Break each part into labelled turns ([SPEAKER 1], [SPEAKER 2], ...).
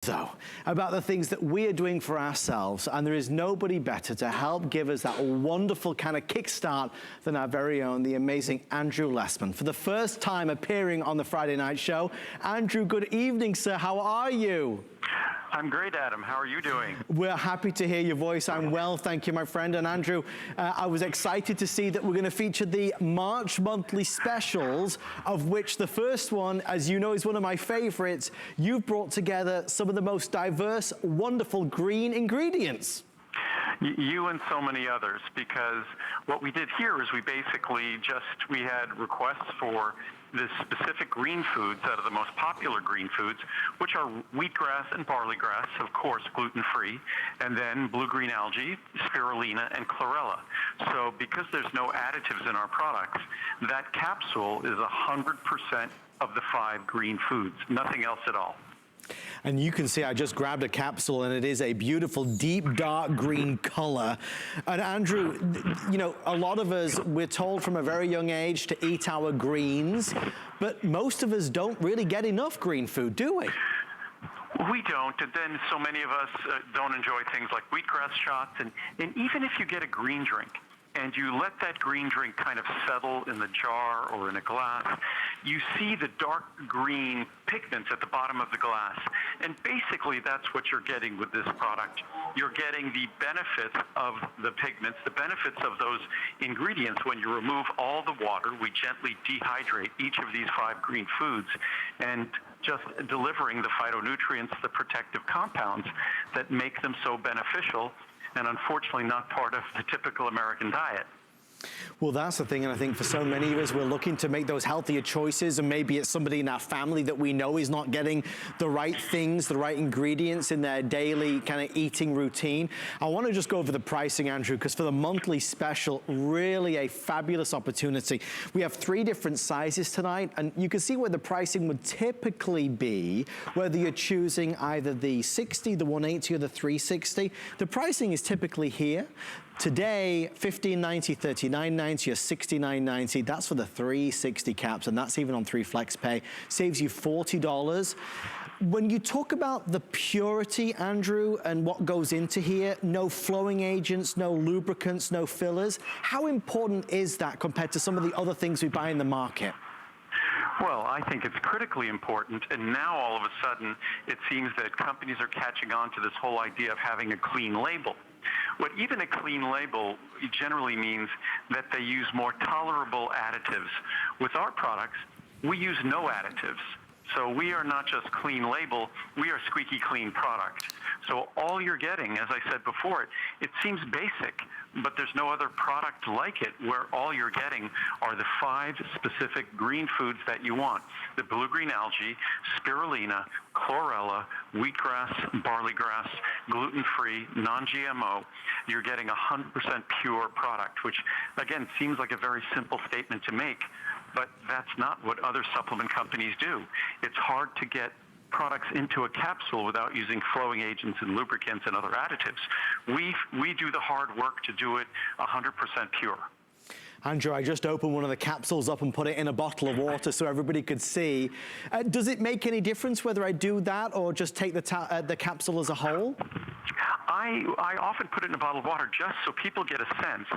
[SPEAKER 1] though, about the things that we are doing for ourselves, and there is nobody better to help give us that wonderful kind of kickstart than our very own, the amazing Andrew Lessman. For the first time appearing on the Friday Night Show. Andrew, good evening, sir. How are you?
[SPEAKER 2] I'm great, Adam. How are you doing?
[SPEAKER 1] We're happy to hear your voice. I'm well, thank you, my friend. And Andrew, I was excited to see that we're going to feature the March monthly specials, of which the first one, as you know, is one of my favorites. You've brought together some of the most diverse, wonderful green ingredients.
[SPEAKER 2] You and so many others, because what we did here is we had requests for the specific green foods out of the most popular green foods, which are wheatgrass and barley grass, of course, gluten-free, and then blue-green algae, spirulina, and chlorella. So because there's no additives in our products, that capsule is 100% of the 5 green foods, nothing else at all.
[SPEAKER 1] And you can see I just grabbed a capsule and it is a beautiful deep dark green color. And Andrew, you know, a lot of us, we're told from a very young age to eat our greens, but most of us don't really get enough green food, do we?
[SPEAKER 2] We don't, and then so many of us don't enjoy things like wheatgrass shots, and even if you get a green drink, and you let that green drink kind of settle in the jar or in a glass, you see the dark green pigments at the bottom of the glass. And basically that's what you're getting with this product. You're getting the benefits of the pigments, the benefits of those ingredients. When you remove all the water, we gently dehydrate each of these 5 green foods, and just delivering the phytonutrients, the protective compounds that make them so beneficial, and unfortunately not part of the typical American diet.
[SPEAKER 1] Well, that's the thing, and I think for so many of us, we're looking to make those healthier choices, and maybe it's somebody in our family that we know is not getting the right things, the right ingredients in their daily kind of eating routine. I want to just go over the pricing, Andrew, because for the monthly special, really a fabulous opportunity. We have 3 different sizes tonight, and you can see where the pricing would typically be, whether you're choosing either the 60, the 180, or the 360. The pricing is typically here. Today, $15.90, $39.90, or $69.90. That's for the 360 caps, and that's even on 3 flex pay. Saves you $40. When you talk about the purity, Andrew, and what goes into here, no flowing agents, no lubricants, no fillers, how important is that compared to some of the other things we buy in the market?
[SPEAKER 2] Well, I think it's critically important, and now all of a sudden it seems that companies are catching on to this whole idea of having a clean label. What even a clean label generally means that they use more tolerable additives. With our products, we use no additives. So we are not just clean label, we are squeaky clean product. So all you're getting, as I said before, it seems basic, but there's no other product like it where all you're getting are the 5 specific green foods that you want. The blue-green algae, spirulina, chlorella, wheatgrass, barley grass, gluten-free, non-GMO. You're getting 100% pure product, which again seems like a very simple statement to make, but that's not what other supplement companies do. It's hard to get products into a capsule without using flowing agents and lubricants and other additives. We do the hard work to do it 100% pure.
[SPEAKER 1] Andrew, I just opened one of the capsules up and put it in a bottle of water so everybody could see. Does it make any difference whether I do that or just take the capsule as a whole?
[SPEAKER 2] I often put it in a bottle of water just so people get a sense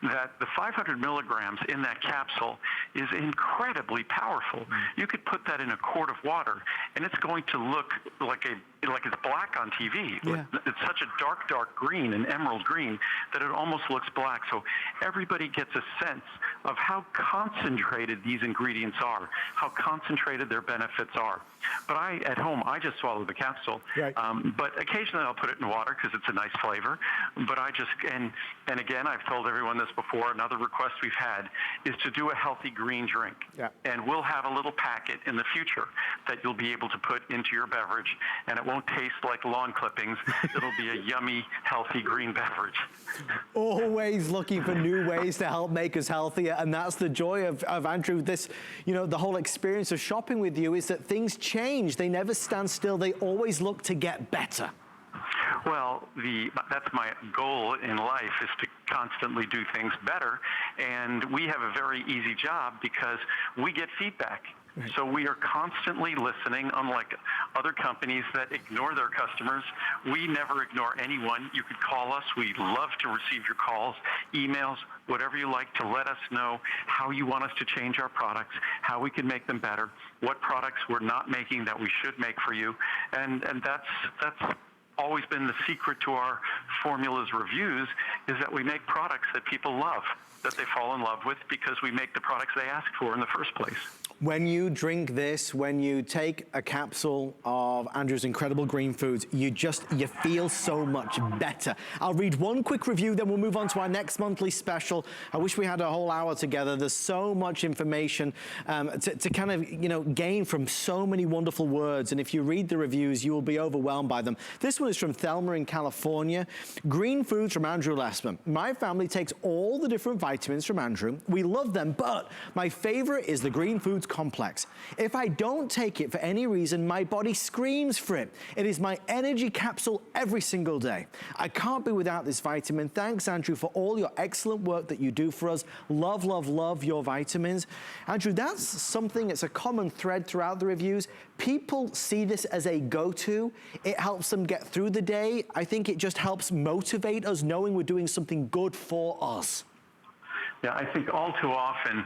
[SPEAKER 2] that the 500 milligrams in that capsule is incredibly powerful. You could put that in a quart of water, and it's going to look like it's black on TV. Yeah. It's such a dark, dark green, an emerald green, that it almost looks black. So everybody gets a sense of how concentrated these ingredients are, how concentrated their benefits are. But at home, I just swallow the capsule. Right. But occasionally I'll put it in water because it's a nice flavor. But and again, I've told everyone this before, another request we've had is to do a healthy green drink. Yeah. And we'll have a little packet in the future that you'll be able to put into your beverage, and it won't taste like lawn clippings. It'll be a yummy, healthy green beverage.
[SPEAKER 1] Always looking for new ways to help make us healthier, and that's the joy of Andrew, this, you know, the whole experience of shopping with you is that things change. They never stand still. They always look to get better.
[SPEAKER 2] Well, that's my goal in life, is to constantly do things better. And we have a very easy job because we get feedback. So we are constantly listening, unlike other companies that ignore their customers. We never ignore anyone. You could call us. We love to receive your calls, emails, whatever you like, to let us know how you want us to change our products, how we can make them better, what products we're not making that we should make for you. And that's always been the secret to our formulas reviews, is that we make products that people love, that they fall in love with, because we make the products they ask for in the first place.
[SPEAKER 1] When you drink this, when you take a capsule of Andrew's incredible green foods, you feel so much better. I'll read one quick review, then we'll move on to our next monthly special. I wish we had a whole hour together. There's so much information to kind of, gain from so many wonderful words. And if you read the reviews, you will be overwhelmed by them. This one is from Thelma in California. Green foods from Andrew Lessman. My family takes all the different vitamins from Andrew. We love them, but my favorite is the green foods complex. If I don't take it for any reason, my body screams for it. It is my energy capsule every single day. I can't be without this vitamin. Thanks, Andrew, for all your excellent work that you do for us. Love, love, love your vitamins. Andrew, that's something, it's a common thread throughout the reviews. People see this as a go-to. It helps them get through the day. I think it just helps motivate us, knowing we're doing something good for us.
[SPEAKER 2] Yeah, I think all too often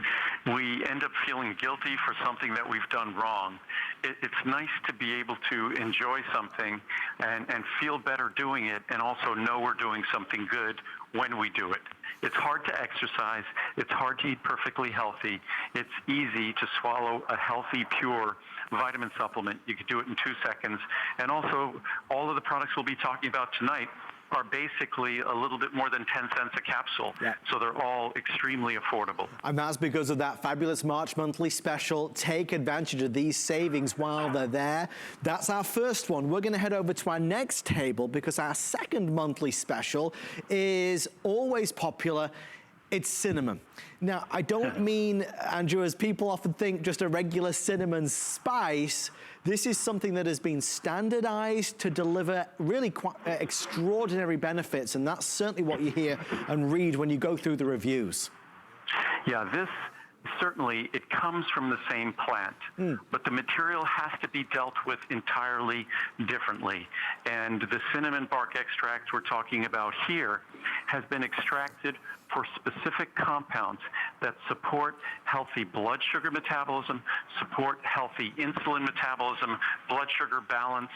[SPEAKER 2] we end up feeling guilty for something that we've done wrong. It's nice to be able to enjoy something and feel better doing it, and also know we're doing something good when we do it. It's hard to exercise. It's hard to eat perfectly healthy. It's easy to swallow a healthy, pure vitamin supplement. You could do it in 2 seconds. And also, all of the products we'll be talking about tonight are basically a little bit more than 10 cents a capsule. Yeah. So they're all extremely affordable.
[SPEAKER 1] And that's because of that fabulous March monthly special. Take advantage of these savings while they're there. That's our first one. We're gonna head over to our next table because our second monthly special is always popular. It's cinnamon. Now, I don't mean, Andrew, as people often think, just a regular cinnamon spice. This is something that has been standardized to deliver really quite extraordinary benefits, and that's certainly what you hear and read when you go through the reviews.
[SPEAKER 2] Yeah, this certainly, it comes from the same plant, but the material has to be dealt with entirely differently. And the cinnamon bark extract we're talking about here has been extracted for specific compounds that support healthy blood sugar metabolism, support healthy insulin metabolism, blood sugar balance,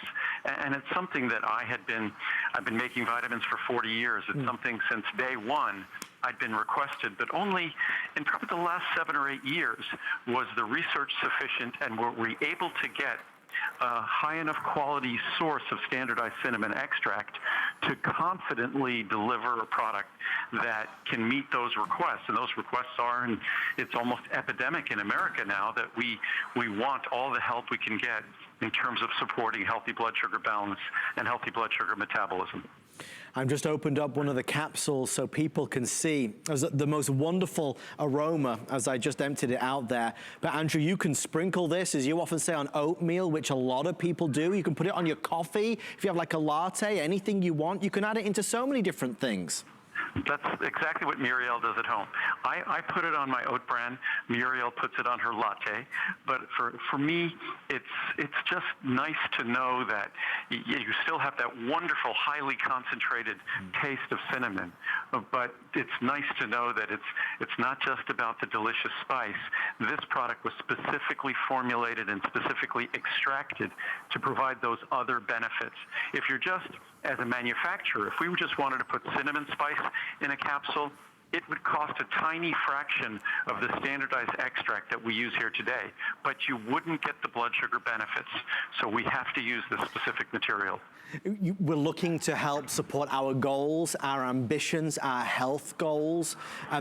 [SPEAKER 2] and it's something that I've been making vitamins for 40 years. It's something since day one I'd been requested, but only in probably the last 7 or 8 years was the research sufficient, and were we able to get a high enough quality source of standardized cinnamon extract to confidently deliver a product that can meet those requests. And those requests are, and it's almost epidemic in America now, that we want all the help we can get in terms of supporting healthy blood sugar balance and healthy blood sugar metabolism.
[SPEAKER 1] I've just opened up one of the capsules so people can see. There's the most wonderful aroma as I just emptied it out there. But Andrew, you can sprinkle this, as you often say, on oatmeal, which a lot of people do. You can put it on your coffee. If you have like a latte, anything you want, you can add it into so many different things.
[SPEAKER 2] That's exactly what Muriel does at home. I put it on my oat bran. Muriel puts it on her latte. But for me, it's just nice to know that you still have that wonderful, highly concentrated taste of cinnamon. But it's nice to know that it's not just about the delicious spice. This product was specifically formulated and specifically extracted to provide those other benefits. If you're just, as a manufacturer, if we just wanted to put cinnamon spice in a capsule, it would cost a tiny fraction of the standardized extract that we use here today, but you wouldn't get the blood sugar benefits. So we have to use this specific material.
[SPEAKER 1] We're looking to help support our goals, our ambitions, our health goals.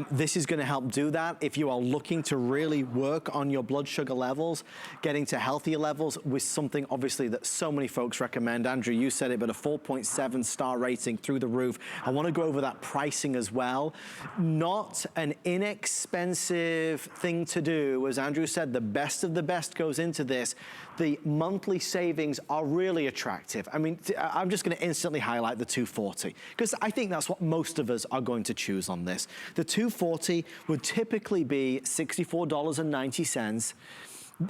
[SPEAKER 1] This is going to help do that. If you are looking to really work on your blood sugar levels, getting to healthier levels with something obviously that so many folks recommend. Andrew, you said it, but a 4.7 star rating through the roof. I want to go over that pricing as well. Not an inexpensive thing to do. As Andrew said, the best of the best goes into this. The monthly savings are really attractive. I mean, I'm just going to instantly highlight the $240 because I think that's what most of us are going to choose on this. The $240 would typically be $64.90.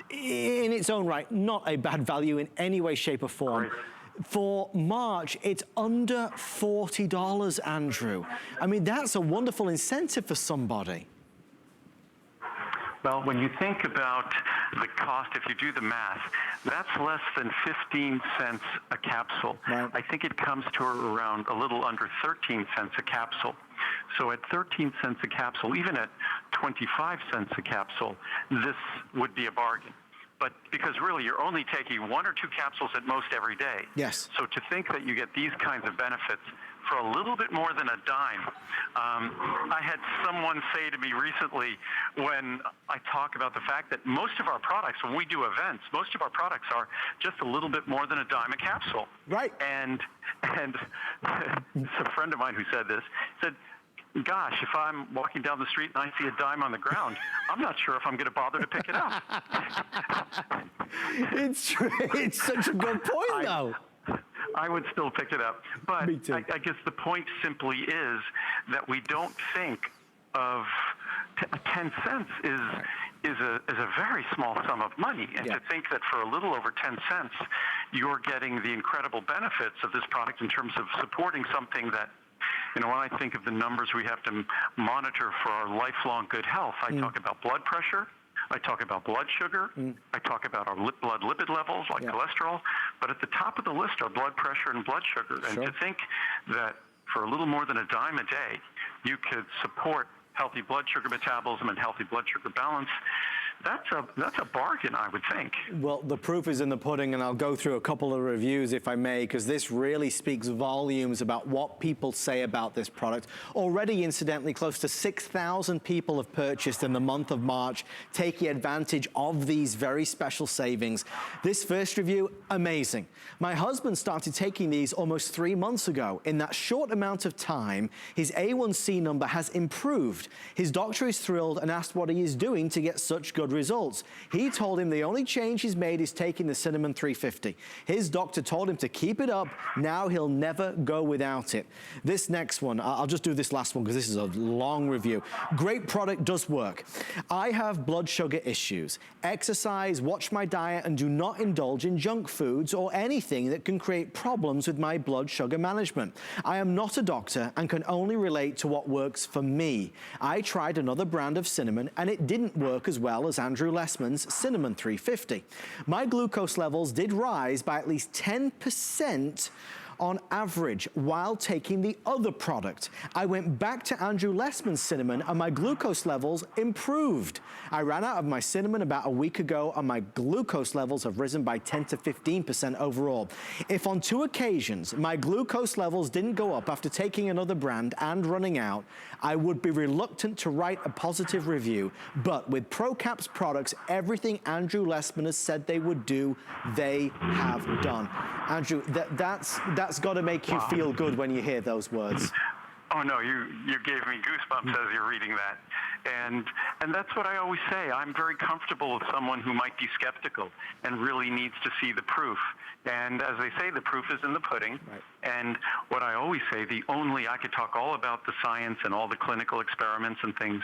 [SPEAKER 1] in its own right, not a bad value in any way, shape or form.
[SPEAKER 2] Great.
[SPEAKER 1] For March, it's under $40, Andrew. I mean, that's a wonderful incentive for somebody.
[SPEAKER 2] Well, when you think about the cost, if you do the math, that's less than 15 cents a capsule.
[SPEAKER 1] Right.
[SPEAKER 2] I think it comes to around a little under 13 cents a capsule. So at 13 cents a capsule, even at 25 cents a capsule, this would be a bargain. But because really you're only taking 1 or 2 capsules at most every day.
[SPEAKER 1] Yes.
[SPEAKER 2] So to think that you get these kinds of benefits for a little bit more than a dime. I had someone say to me recently when I talk about the fact that most of our products, when we do events, most of our products are just a little bit more than a dime a capsule.
[SPEAKER 1] Right.
[SPEAKER 2] And it's a friend of mine who said this, said, gosh, if I'm walking down the street and I see a dime on the ground, I'm not sure if I'm going to bother to pick it up.
[SPEAKER 1] It's true. It's such a good point, though.
[SPEAKER 2] I would still pick it up. But
[SPEAKER 1] Me too.
[SPEAKER 2] I guess the point simply is that we don't think of 10 cents is a very small sum of money. And to think that for a little over 10 cents, you're getting the incredible benefits of this product in terms of supporting something that, you know, when I think of the numbers we have to monitor for our lifelong good health, I talk about blood pressure, I talk about blood sugar, I talk about our blood lipid levels like cholesterol, but at the top of the list are blood pressure and blood sugar. And to think that for a little more than a dime a day, you could support healthy blood sugar metabolism and healthy blood sugar balance, that's a bargain, I would think.
[SPEAKER 1] Well, the proof is in the pudding, and I'll go through a couple of reviews, if I may, because this really speaks volumes about what people say about this product. Already, incidentally, close to 6,000 people have purchased in the month of March, taking advantage of these very special savings. This first review, amazing. My husband started taking these almost 3 months ago. In that short amount of time, his A1C number has improved. His doctor is thrilled and asked what he is doing to get such good results. He told him the only change he's made is taking the cinnamon 350. His doctor told him to keep it up. Now he'll never go without it. This next one, I'll just do this last one because this is a long review. Great product, does work. I have blood sugar issues. Exercise, watch my diet, and do not indulge in junk foods or anything that can create problems with my blood sugar management. I am not a doctor and can only relate to what works for me. I tried another brand of cinnamon and it didn't work as well as Andrew Lessman's cinnamon 350. My glucose levels did rise by at least 10% on average while taking the other product. I went back to Andrew Lessman's cinnamon and my glucose levels improved. I ran out of my cinnamon about a week ago and my glucose levels have risen by 10 to 15% overall. If on 2 occasions my glucose levels didn't go up after taking another brand and running out, I would be reluctant to write a positive review. But with ProCap's products, everything Andrew Lessman has said they would do, they have done. Andrew, that's got to make you feel good when you hear those words.
[SPEAKER 2] Oh no, you gave me goosebumps as you're reading that. And that's what I always say. I'm very comfortable with someone who might be skeptical and really needs to see the proof. And as they say, the proof is in the pudding. Right. And what I always say, I could talk all about the science and all the clinical experiments and things,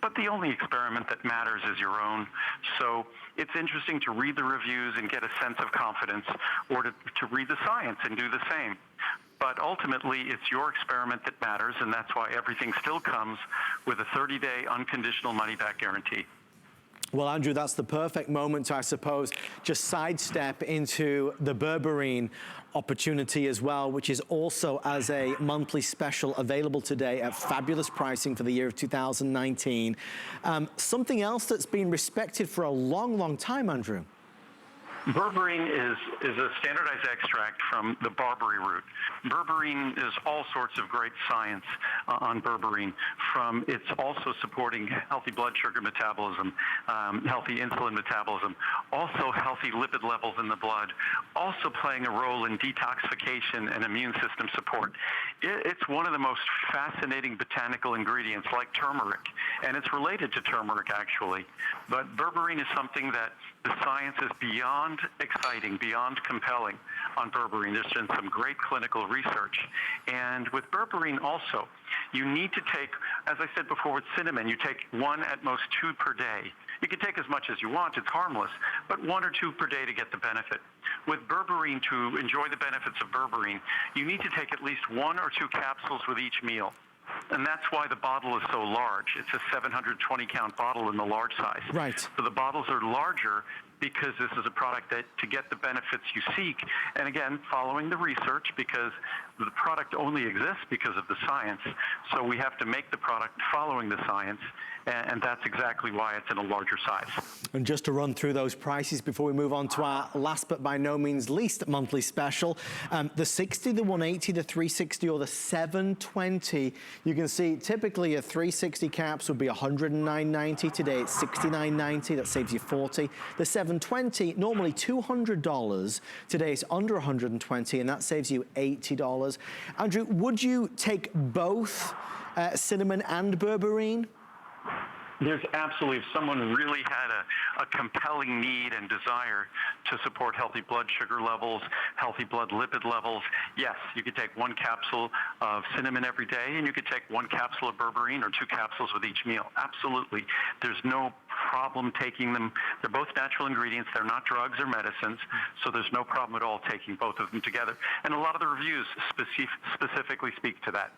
[SPEAKER 2] but the only experiment that matters is your own. So it's interesting to read the reviews and get a sense of confidence, or to read the science and do the same. But ultimately, it's your experiment that matters, and that's why everything still comes with a 30-day unconditional money-back guarantee.
[SPEAKER 1] Well, Andrew, that's the perfect moment to, I suppose, just sidestep into the berberine opportunity as well, which is also as a monthly special available today at fabulous pricing for the year of 2019. Something else that's been respected for a long, long time, Andrew.
[SPEAKER 2] Berberine is a standardized extract from the barberry root. Berberine is all sorts of great science on berberine. It's also supporting healthy blood sugar metabolism, healthy insulin metabolism, also healthy lipid levels in the blood, also playing a role in detoxification and immune system support. It's one of the most fascinating botanical ingredients, like turmeric, and it's related to turmeric actually. But berberine is something that the science is beyond exciting, beyond compelling on berberine. There's been some great clinical research. And with berberine also, you need to take as I said before with cinnamon, you take 1 at most 2 per day. You can take as much as you want, it's harmless, but 1 or 2 per day to get the benefit. With berberine, to enjoy the benefits of berberine, you need to take at least 1 or 2 capsules with each meal. And that's why the bottle is so large. It's a 720-count bottle in the large size.
[SPEAKER 1] Right.
[SPEAKER 2] So the bottles are larger because this is a product that to get the benefits you seek, and again, following the research, because the product only exists because of the science. So we have to make the product following the science, and that's exactly why it's in a larger size.
[SPEAKER 1] And just to run through those prices before we move on to our last but by no means least monthly special, the 60, the 180, the 360, or the 720, you can see typically a 360 caps would be $109.90. Today it's $69.90. That saves you $40. The 720, normally $200. Today it's under $120, and that saves you $80. Andrew, would you take both cinnamon and berberine?
[SPEAKER 2] There's absolutely, if someone really had a compelling need and desire to support healthy blood sugar levels, healthy blood lipid levels, yes, you could take 1 capsule of cinnamon every day, and you could take 1 capsule of berberine or 2 capsules with each meal. Absolutely. There's no problem taking them. They're both natural ingredients. They're not drugs or medicines, so there's no problem at all taking both of them together. And a lot of the reviews specifically speak to that.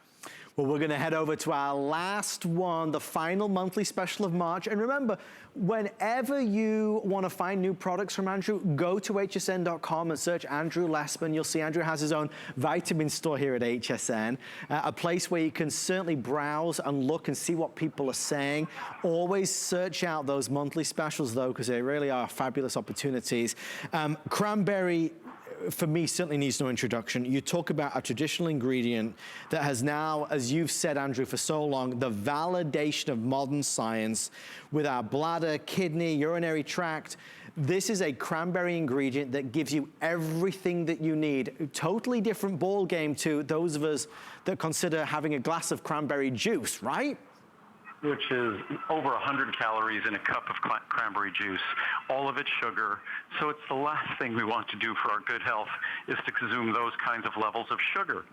[SPEAKER 1] Well, we're going to head over to our last one, the final monthly special of March. And remember, whenever you want to find new products from Andrew, go to hsn.com and search Andrew Lessman. You'll see Andrew has his own vitamin store here at HSN, a place where you can certainly browse and look and see what people are saying. Always search out those monthly specials, though, because they really are fabulous opportunities. Cranberry, for me, certainly needs no introduction. You talk about a traditional ingredient that has now, as you've said, Andrew, for so long, the validation of modern science with our bladder, kidney, urinary tract. This is a cranberry ingredient that gives you everything that you need. A totally different ball game to those of us that consider having a glass of cranberry juice, right?
[SPEAKER 2] Which is over 100 calories in a cup of cranberry juice, all of it sugar. So it's the last thing we want to do for our good health is to consume those kinds of levels of sugar.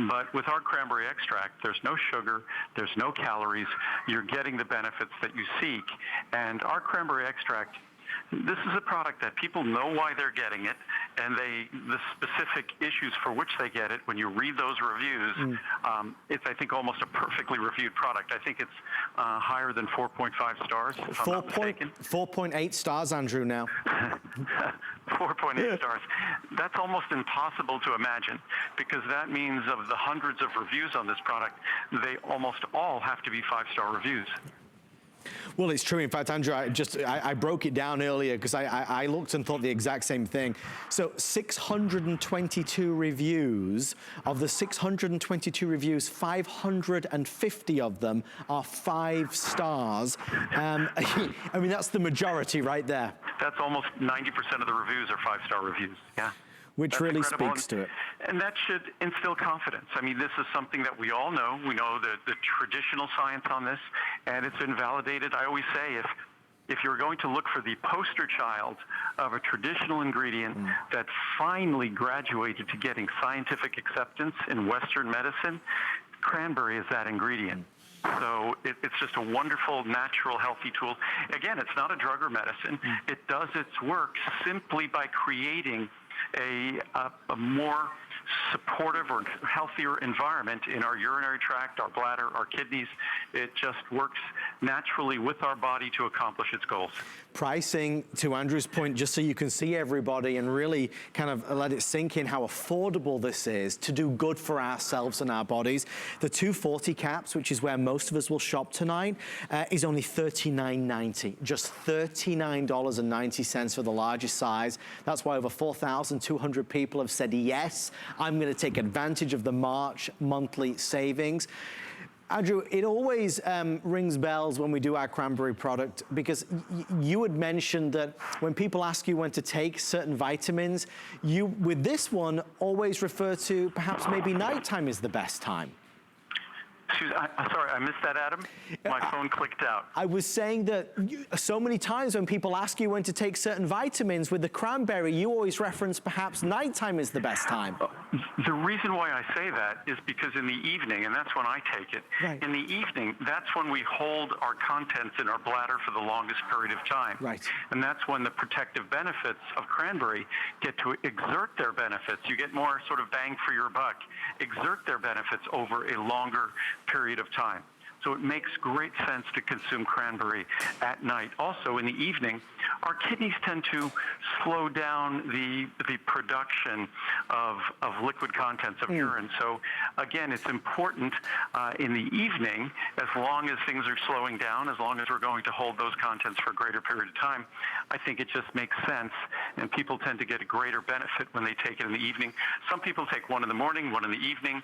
[SPEAKER 2] But with our cranberry extract, there's no sugar, there's no calories, you're getting the benefits that you seek. And our cranberry extract, this is a product that people know why they're getting it, and the specific issues for which they get it, when you read those reviews, it's, I think, almost a perfectly reviewed product. I think it's higher than 4.5 stars, if I'm not mistaken.
[SPEAKER 1] 4.8 stars, Andrew, now.
[SPEAKER 2] 4.8 stars. That's almost impossible to imagine, because that means of the hundreds of reviews on this product, they almost all have to be 5-star reviews.
[SPEAKER 1] Well, it's true. In fact, Andrew, I broke it down earlier because I looked and thought the exact same thing. So 622 reviews. Of the 622 reviews, 550 of them are 5 stars. I mean, that's the majority right there.
[SPEAKER 2] That's almost 90% of the reviews are 5-star reviews, yeah.
[SPEAKER 1] Which really speaks to it.
[SPEAKER 2] And that should instill confidence. I mean, this is something that we all know. We know the traditional science on this, and it's been validated. I always say if you're going to look for the poster child of a traditional ingredient that finally graduated to getting scientific acceptance in Western medicine, cranberry is that ingredient. So it's just a wonderful, natural, healthy tool. Again, it's not a drug or medicine. It does its work simply by creating a more supportive or healthier environment in our urinary tract, our bladder, our kidneys. It just works naturally with our body to accomplish its goals.
[SPEAKER 1] Pricing, to Andrew's point, just so you can see everybody and really kind of let it sink in how affordable this is to do good for ourselves and our bodies. The 240 caps, which is where most of us will shop tonight, is only $39.90. Just $39.90 for the largest size. That's why over 4,200 people have said yes. I'm going to take advantage of the March monthly savings. Andrew, it always rings bells when we do our cranberry product, because you had mentioned that when people ask you when to take certain vitamins, you, with this one, always refer to perhaps maybe nighttime is the best time.
[SPEAKER 2] Sorry, I missed that, Adam. My phone clicked out.
[SPEAKER 1] I was saying that so many times when people ask you when to take certain vitamins, with the cranberry, you always reference perhaps nighttime is the best time.
[SPEAKER 2] The reason why I say that is because in the evening, and that's when I take it, in the evening, that's when we hold our contents in our bladder for the longest period of time.
[SPEAKER 1] Right.
[SPEAKER 2] And that's when the protective benefits of cranberry get to exert their benefits. You get more sort of bang for your buck, exert their benefits over a longer period of time. So it makes great sense to consume cranberry at night. Also, in the evening, our kidneys tend to slow down the production of liquid contents of urine. So again, it's important in the evening, as long as things are slowing down, as long as we're going to hold those contents for a greater period of time, I think it just makes sense. And people tend to get a greater benefit when they take it in the evening. Some people take one in the morning, one in the evening.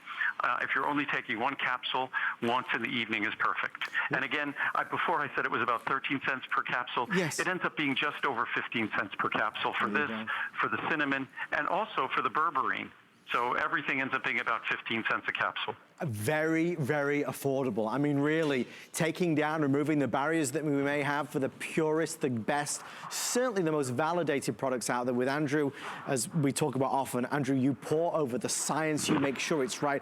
[SPEAKER 2] If you're only taking one capsule, once in the evening is perfect. And again, before I said it was about 13 cents per capsule. Yes. It ends up being just over 15 cents per capsule for this, for the cinnamon, and also for the berberine. So everything ends up being about 15 cents a capsule.
[SPEAKER 1] Very, very affordable. I mean, really, taking down, removing the barriers that we may have for the purest, the best, certainly the most validated products out there. With Andrew, as we talk about often, Andrew, you pour over the science, you make sure it's right.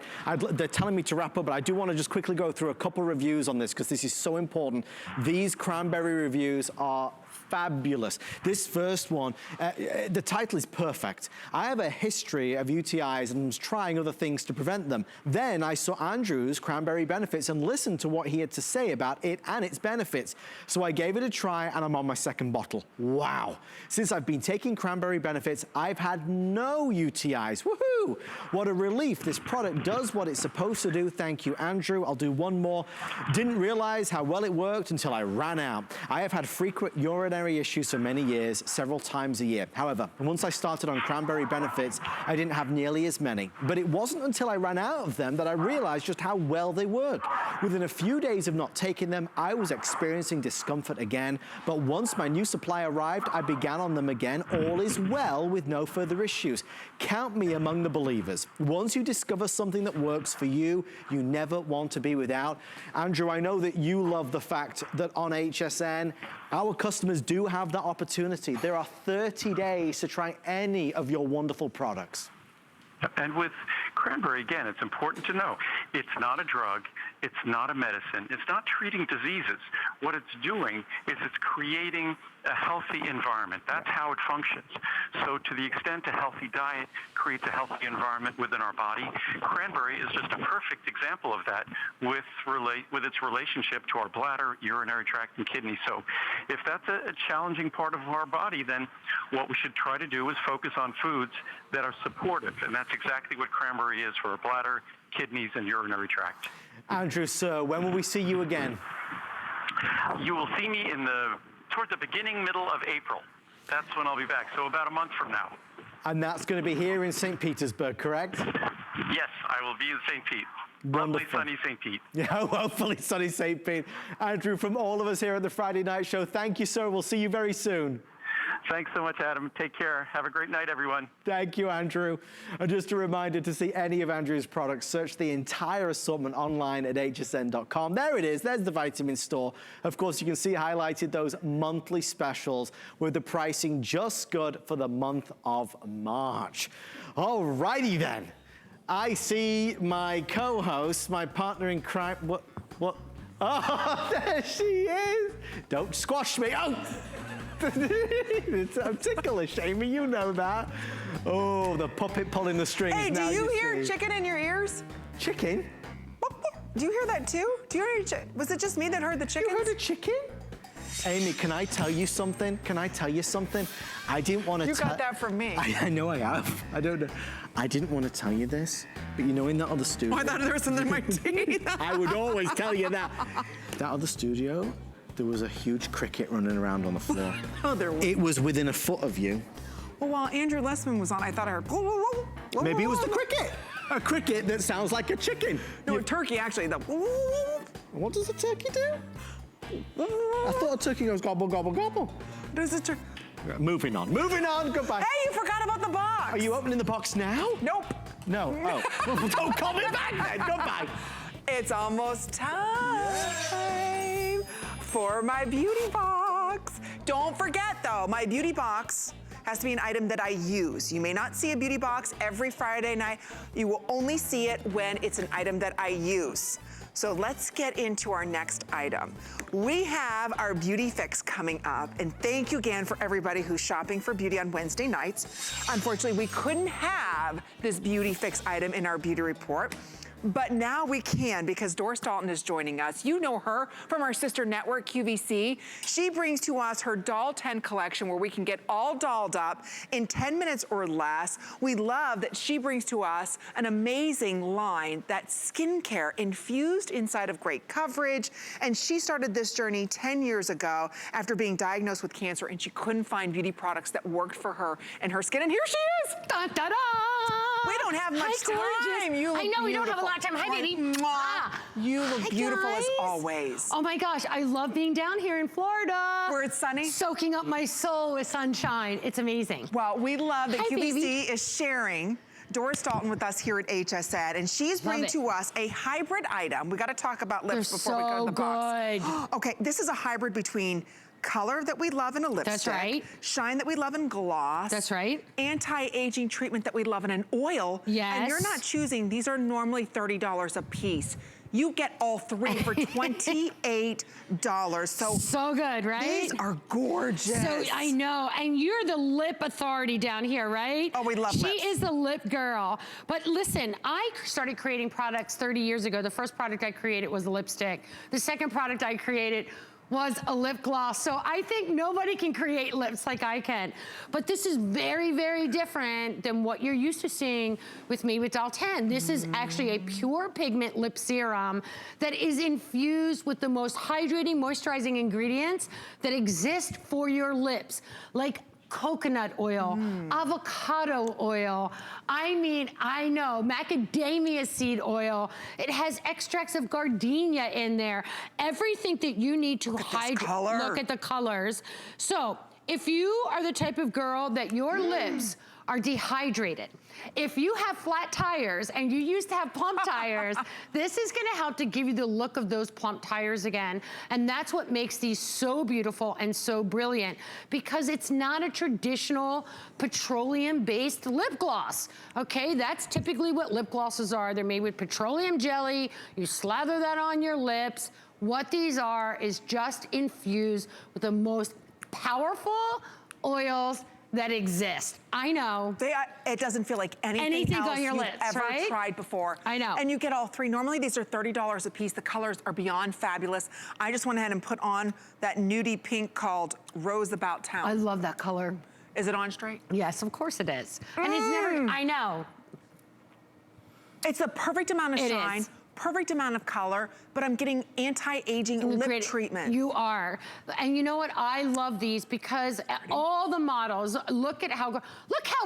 [SPEAKER 1] They're telling me to wrap up, but I do want to just quickly go through a couple of reviews on this because this is so important. These cranberry reviews are fabulous. This first one, the title is perfect. I have a history of UTIs and was trying other things to prevent them. Then I saw Andrew's cranberry benefits and listened to what he had to say about it and its benefits. So I gave it a try and I'm on my second bottle. Wow. Since I've been taking cranberry benefits, I've had no UTIs. Woohoo! What a relief. This product does what it's supposed to do. Thank you, Andrew. I'll do one more. Didn't realize how well it worked until I ran out. I have had frequent urinary issues for many years, several times a year. However, once I started on cranberry benefits, I didn't have nearly as many. But it wasn't until I ran out of them that I realized just how well they work. Within a few days of not taking them, I was experiencing discomfort again. But once my new supply arrived, I began on them again. All is well with no further issues. Count me among the believers. Once you discover something that works for you, you never want to be without. Andrew, I know that you love the fact that on HSN, our customers do have that opportunity. There are 30 days to try any of your wonderful products.
[SPEAKER 2] And with cranberry, again, it's important to know, it's not a drug, it's not a medicine, it's not treating diseases. What it's doing is it's creating a healthy environment. That's how it functions. So to the extent a healthy diet creates a healthy environment within our body, cranberry is just a perfect example of that with its relationship to our bladder, urinary tract, and kidney. So if that's a challenging part of our body, then what we should try to do is focus on foods that are supportive, and that's exactly what cranberry is for our bladder, kidneys, and urinary tract.
[SPEAKER 1] Andrew, sir, when will we see you again?
[SPEAKER 2] You will see me towards the beginning, middle of April. That's when I'll be back, so about a month from now.
[SPEAKER 1] And that's going to be here in St. Petersburg, correct?
[SPEAKER 2] Yes, I will be in St. Pete.
[SPEAKER 1] Wonderful.
[SPEAKER 2] Lovely, sunny St. Pete.
[SPEAKER 1] Yeah, hopefully sunny St. Pete. Andrew, from all of us here at the Friday Night Show, thank you, sir. We'll see you very soon.
[SPEAKER 2] Thanks so much, Adam. Take care. Have a great night, everyone.
[SPEAKER 1] Thank you, Andrew. And just a reminder, to see any of Andrew's products, search the entire assortment online at hsn.com. There it is. There's the vitamin store. Of course, you can see highlighted those monthly specials with the pricing just good for the month of March. All righty then. I see my co-host, my partner in crime. What? Oh, there she is. Don't squash me. Oh. I'm ticklish, Amy, you know that. Oh, the puppet pulling the strings.
[SPEAKER 3] Hey, do
[SPEAKER 1] now
[SPEAKER 3] you hear
[SPEAKER 1] see.
[SPEAKER 3] chicken in your ears?
[SPEAKER 1] Chicken?
[SPEAKER 3] Do you hear that too? Do you hear? Was it just me that heard the chickens?
[SPEAKER 1] You heard a chicken? Amy, can I tell you something? Can I tell you something? I didn't want to.
[SPEAKER 3] You got that from me.
[SPEAKER 1] I know I have. I don't know. I didn't want to tell you this, but you know, in that other studio.
[SPEAKER 3] Oh, I thought there was something in my teeth.
[SPEAKER 1] I would always tell you that. That other studio, there was a huge cricket running around on the floor.
[SPEAKER 3] Oh, there was.
[SPEAKER 1] It was within a foot of you.
[SPEAKER 3] Well, while Andrew Lessman was on, I thought I heard.
[SPEAKER 1] Maybe it was the cricket. A cricket that sounds like a chicken.
[SPEAKER 3] No, a turkey actually.
[SPEAKER 1] What does a turkey do? I thought a turkey goes gobble, gobble, gobble.
[SPEAKER 3] What does a turkey?
[SPEAKER 1] Moving on, goodbye.
[SPEAKER 3] Hey, you forgot about the box.
[SPEAKER 1] Are you opening the box now?
[SPEAKER 3] Nope.
[SPEAKER 1] No, oh. Well, don't call me back then, goodbye.
[SPEAKER 3] It's almost time for my beauty box. Don't forget though, my beauty box has to be an item that I use. You may not see a beauty box every Friday night. You will only see it when it's an item that I use. So let's get into our next item. We have our beauty fix coming up, and thank you again for everybody who's shopping for beauty on Wednesday nights. Unfortunately, we couldn't have this beauty fix item in our beauty report, but now we can because Doris Dalton is joining us. You know her from our sister network, QVC. She brings to us her Doll 10 collection where we can get all dolled up in 10 minutes or less. We love that she brings to us an amazing line that's skincare infused inside of great coverage. And she started this journey 10 years ago after being diagnosed with cancer, and she couldn't find beauty products that worked for her and her skin. And here she is.
[SPEAKER 4] Da, da, da.
[SPEAKER 3] We don't have much time. You look
[SPEAKER 4] I know, we don't have a
[SPEAKER 3] beautiful.
[SPEAKER 4] lot of time. Hi, baby.
[SPEAKER 3] You look beautiful as
[SPEAKER 4] guys.
[SPEAKER 3] always.
[SPEAKER 4] Oh my gosh, I love being down here in Florida.
[SPEAKER 3] Where it's sunny.
[SPEAKER 4] Soaking up my soul with sunshine. It's amazing.
[SPEAKER 3] Well, we love that
[SPEAKER 4] Hi,
[SPEAKER 3] QVC
[SPEAKER 4] baby.
[SPEAKER 3] is sharing Doris Dalton with us here at HSN, and she's bringing to us a hybrid item. We got to talk about lips before we go to the box. Okay, this is a hybrid between color that we love in a lipstick.
[SPEAKER 4] That's right.
[SPEAKER 3] Shine that we love in gloss.
[SPEAKER 4] That's right.
[SPEAKER 3] Anti-aging treatment that we love in an oil.
[SPEAKER 4] Yes.
[SPEAKER 3] And you're not choosing, these are normally $30 a piece. You get all three for $28.
[SPEAKER 4] So good, right?
[SPEAKER 3] These are gorgeous.
[SPEAKER 4] So I know, and you're the lip authority down here, right?
[SPEAKER 3] Oh, we love lips.
[SPEAKER 4] She is the lip girl. But listen, I started creating products 30 years ago. The first product I created was a lipstick. The second product I created was a lip gloss. So I think nobody can create lips like I can. But this is very, very different than what you're used to seeing with me with Doll 10. This is actually a pure pigment lip serum that is infused with the most hydrating, moisturizing ingredients that exist for your lips. Like coconut oil, avocado oil. I mean, I know, macadamia seed oil. It has extracts of gardenia in there. Everything that you need to hydrate. Look at the colors. So if you are the type of girl that your lips are dehydrated, if you have flat tires and you used to have plump tires, this is gonna help to give you the look of those plump tires again. And that's what makes these so beautiful and so brilliant, because it's not a traditional petroleum-based lip gloss, okay? That's typically what lip glosses are. They're made with petroleum jelly. You slather that on your lips. What these are is just infused with the most powerful oils that exist. I know.
[SPEAKER 3] It doesn't feel like anything else
[SPEAKER 4] on your
[SPEAKER 3] you've
[SPEAKER 4] lips,
[SPEAKER 3] ever
[SPEAKER 4] right?
[SPEAKER 3] tried before.
[SPEAKER 4] I know.
[SPEAKER 3] And you get all three. Normally these are $30 a piece. The colors are beyond fabulous. I just went ahead and put on that nudie pink called Rose About Town.
[SPEAKER 4] I love that color.
[SPEAKER 3] Is it on straight?
[SPEAKER 4] Yes, of course it is. And it's never, I know.
[SPEAKER 3] It's the perfect amount of shine.
[SPEAKER 4] Is.
[SPEAKER 3] Perfect amount of color, but I'm getting anti-aging lip treatment.
[SPEAKER 4] You are. And you know what? I love these because all the models, look how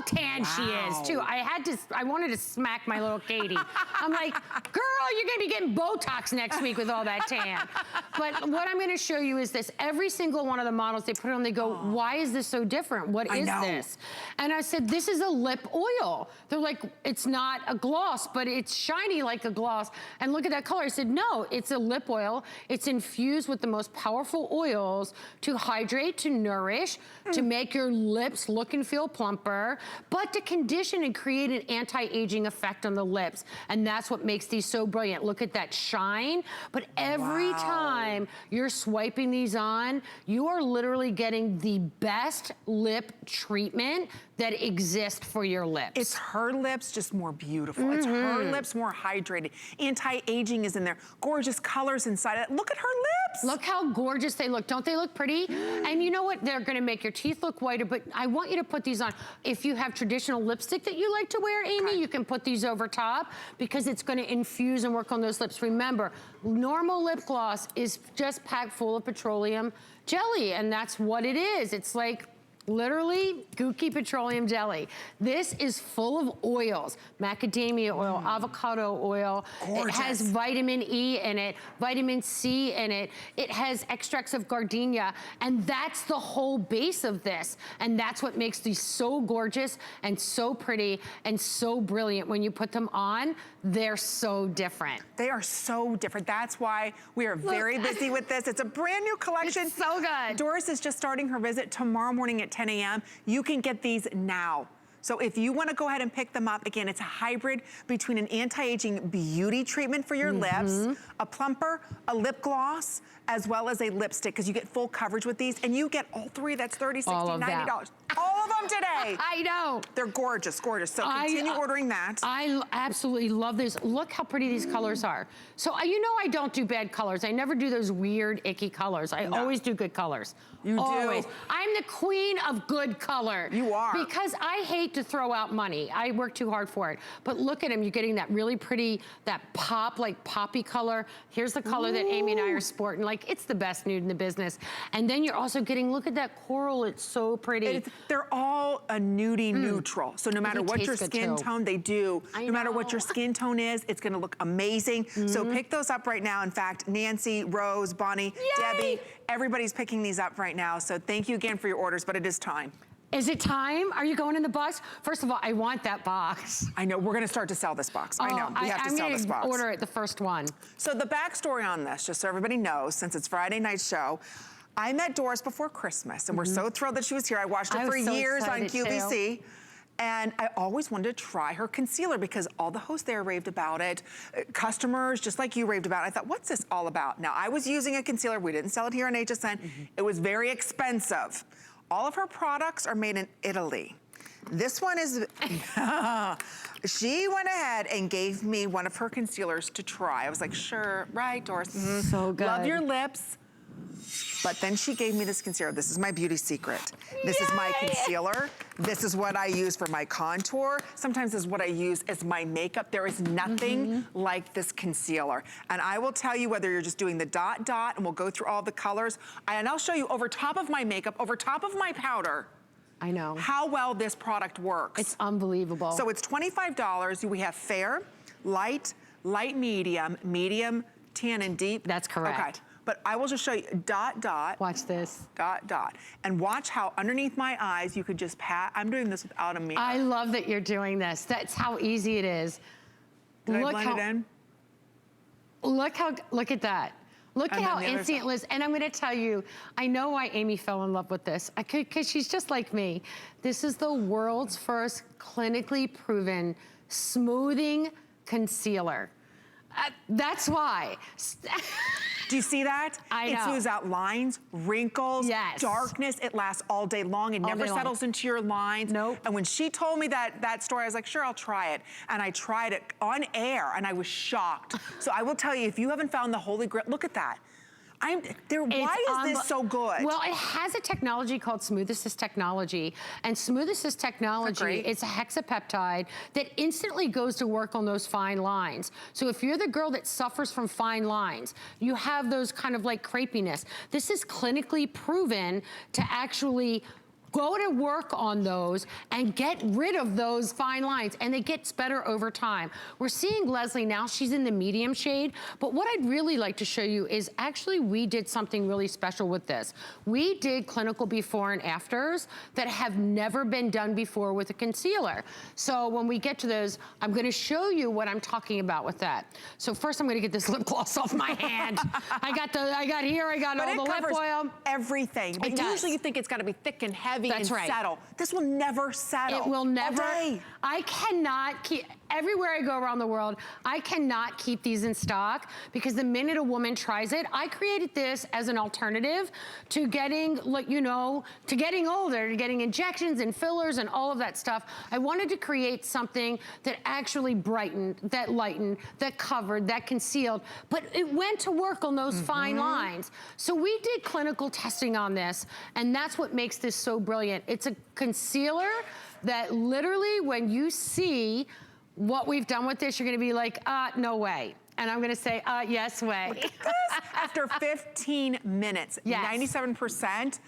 [SPEAKER 4] tan she is too. I wanted to smack my little Katie. I'm like, girl, you're gonna be getting Botox next week with all that tan. But what I'm gonna show you is this. Every single one of the models, they put it on, they go, why is this so different? What is this? And I said, this is a lip oil. They're like, it's not a gloss, but it's shiny like a gloss. And look at that color. I said, no, it's a lip oil. It's infused with the most powerful oils to hydrate, to nourish, to make your lips look and feel plumper, but to condition and create an anti-aging effect on the lips. And that's what makes these so brilliant. Look at that shine. But every time you're swiping these on, you are literally getting the best lip treatment that exists for your lips.
[SPEAKER 3] It's her lips just more beautiful. It's her lips more hydrated. Anti-aging is in there. Gorgeous colors inside it. Look at her lips.
[SPEAKER 4] Look how gorgeous they look. Don't they look pretty? And you know what? They're gonna make your teeth look whiter, but I want you to put these on. If you have traditional lipstick that you like to wear, Amy, you can put these over top because it's gonna infuse and work on those lips. Remember, normal lip gloss is just packed full of petroleum jelly, and that's what it is. It's like Literally, Gookie petroleum jelly. This is full of oils, macadamia oil, avocado oil.
[SPEAKER 3] Gorgeous.
[SPEAKER 4] It has vitamin E in it, vitamin C in it. It has extracts of gardenia, and that's the whole base of this. And that's what makes these so gorgeous and so pretty and so brilliant. When you put them on, they're so different.
[SPEAKER 3] They are so different. That's why we are very busy with this. It's a brand new collection.
[SPEAKER 4] It's so good.
[SPEAKER 3] Doris is just starting her visit tomorrow morning at 10 a.m. You can get these now. So if you want to go ahead and pick them up, again, it's a hybrid between an anti-aging beauty treatment for your lips, a plumper, a lip gloss, as well as a lipstick, because you get full coverage with these, and you get all three. That's $30, $60, $90. All of them today.
[SPEAKER 4] I know.
[SPEAKER 3] They're gorgeous, gorgeous. So continue ordering that.
[SPEAKER 4] I absolutely love this. Look how pretty these colors are. So you know I don't do bad colors. I never do those weird, icky colors. I always do good colors.
[SPEAKER 3] You
[SPEAKER 4] always.
[SPEAKER 3] do.
[SPEAKER 4] I'm the queen of good color.
[SPEAKER 3] You are.
[SPEAKER 4] Because I hate to throw out money. I work too hard for it. But look at them. You're getting that really pretty, that pop, like poppy color. Here's the color that Amy and I are sporting. Like, it's the best nude in the business. And then you're also getting, look at that coral. It's so pretty.
[SPEAKER 3] They're all a nudie neutral. So no matter what your skin tone, they do. No matter what your skin tone is, it's gonna look amazing. So pick those up right now. In fact, Nancy, Rose, Bonnie, Debbie, everybody's picking these up right now. So thank you again for your orders, but it is time.
[SPEAKER 4] Is it time? Are you going in the box? First of all, I want that box.
[SPEAKER 3] I know, we're gonna start to sell this box. I know, we have to sell this box.
[SPEAKER 4] I'm gonna order it, the first one.
[SPEAKER 3] So the backstory on this, just so everybody knows, since it's Friday night show, I met Doris before Christmas, and we're so thrilled that she was here. I watched her for years on QVC. Too. And I always wanted to try her concealer because all the hosts there raved about it. Customers, just like you, raved about it. I thought, what's this all about? Now, I was using a concealer. We didn't sell it here on HSN. It was very expensive. All of her products are made in Italy. This one is, she went ahead and gave me one of her concealers to try. I was like, sure, right, Doris?
[SPEAKER 4] So good.
[SPEAKER 3] Love your lips. But then she gave me this concealer. This is my beauty secret. This is my concealer. This is what I use for my contour. Sometimes this is what I use as my makeup. There is nothing like this concealer. And I will tell you whether you're just doing the dot dot, and we'll go through all the colors, and I'll show you over top of my makeup, over top of my powder,
[SPEAKER 4] I know
[SPEAKER 3] how well this product works.
[SPEAKER 4] It's unbelievable.
[SPEAKER 3] So it's $25. We have fair, light, light medium, medium, tan, and deep.
[SPEAKER 4] That's correct.
[SPEAKER 3] Okay. But I will just show you dot, dot.
[SPEAKER 4] Watch this.
[SPEAKER 3] Dot, dot. And watch how underneath my eyes, you could just pat. I'm doing this without a mirror.
[SPEAKER 4] I love that you're doing this. That's how easy it is.
[SPEAKER 3] Did I blend it in?
[SPEAKER 4] Look at that. Look at how instant it is. And I'm gonna tell you, I know why Amy fell in love with this. Because she's just like me. This is the world's first clinically proven smoothing concealer. That's why.
[SPEAKER 3] Do you see that?
[SPEAKER 4] I know.
[SPEAKER 3] It smooths out lines, wrinkles, darkness. It lasts all day long. It never settles into your lines.
[SPEAKER 4] Nope.
[SPEAKER 3] And when she told me that story, I was like, sure, I'll try it. And I tried it on air, and I was shocked. So I will tell you, if you haven't found the Holy Grail, look at that. Why is this so good?
[SPEAKER 4] Well, it has a technology called Smooth Assist technology. And Smooth Assist technology, it's a hexapeptide that instantly goes to work on those fine lines. So if you're the girl that suffers from fine lines, you have those kind of like crepiness, this is clinically proven to actually go to work on those and get rid of those fine lines, and it gets better over time. We're seeing Leslie now, she's in the medium shade, but what I'd really like to show you is actually we did something really special with this. We did clinical before and afters that have never been done before with a concealer. So when we get to those, I'm gonna show you what I'm talking about with that. So first I'm gonna get this lip gloss off my hand. I got all the lip oil.
[SPEAKER 3] Everything. But usually you think it's gotta be thick and heavy.
[SPEAKER 4] That's right.
[SPEAKER 3] Settle. This will never settle.
[SPEAKER 4] It will never.
[SPEAKER 3] All day.
[SPEAKER 4] I cannot keep, everywhere I go around the world, I cannot keep these in stock because the minute a woman tries it, I created this as an alternative to getting, like, you know, to getting older, to getting injections and fillers and all of that stuff. I wanted to create something that actually brightened, that lightened, that covered, that concealed, but it went to work on those fine lines. So we did clinical testing on this, and that's what makes this so brilliant. It's a concealer that literally when you see what we've done with this, you're gonna be like, no way. And I'm gonna say, yes way.
[SPEAKER 3] After 15 minutes,
[SPEAKER 4] Yes.
[SPEAKER 3] 97%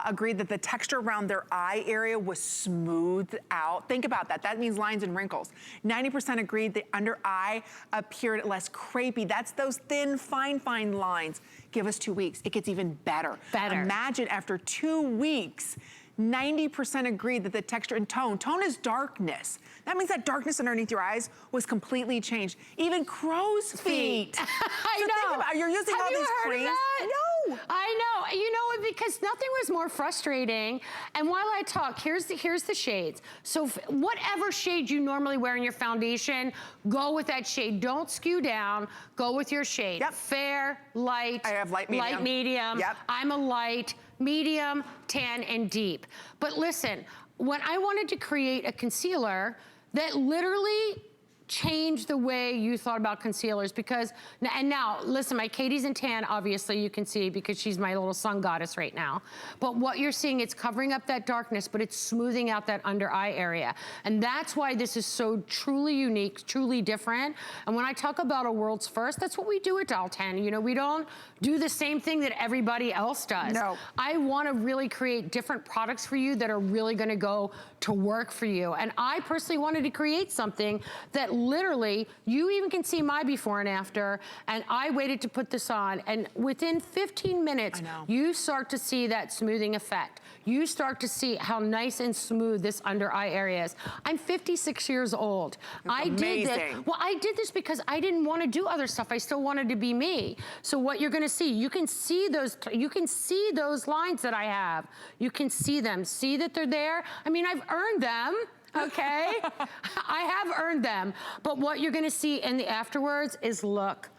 [SPEAKER 3] agreed that the texture around their eye area was smoothed out. Think about that. That means lines and wrinkles. 90% agreed the under eye appeared less crepey. That's those thin, fine lines. Give us 2 weeks. It gets even better. Imagine after 2 weeks, 90% agreed that the texture and tone is darkness. That means that darkness underneath your eyes was completely changed. Even crow's feet.
[SPEAKER 4] I know.
[SPEAKER 3] Think about, you're using all these creams. No.
[SPEAKER 4] I know. You know, because nothing was more frustrating. And while I talk, here's the shades. So whatever shade you normally wear in your foundation, go with that shade. Don't skew down. Go with your shade.
[SPEAKER 3] Yep.
[SPEAKER 4] Fair, light.
[SPEAKER 3] I have light, medium.
[SPEAKER 4] Light, medium.
[SPEAKER 3] Yep.
[SPEAKER 4] I'm a light, medium, tan, and deep. But listen, when I wanted to create a concealer that literally changed the way you thought about concealers, because, and now, listen, my Katie's in tan, obviously you can see because she's my little sun goddess right now. But what you're seeing, it's covering up that darkness, but it's smoothing out that under eye area. And that's why this is so truly unique, truly different. And when I talk about a world's first, that's what we do at Doll 10. You know, we don't do the same thing that everybody else does.
[SPEAKER 3] No.
[SPEAKER 4] I want to really create different products for you that are really going to go to work for you. And I personally wanted to create something that literally, you even can see my before and after, and I waited to put this on, and within 15 minutes, you start to see that smoothing effect. You start to see how nice and smooth this under eye area is. I'm 56 years old. I did this. Well, I did this because I didn't want to do other stuff. I still wanted to be me. So what you're going to see, you can see those lines that I have. You can see them. See that they're there? I mean, I've earned them. Okay? I have earned them. But what you're gonna see in the afterwards is look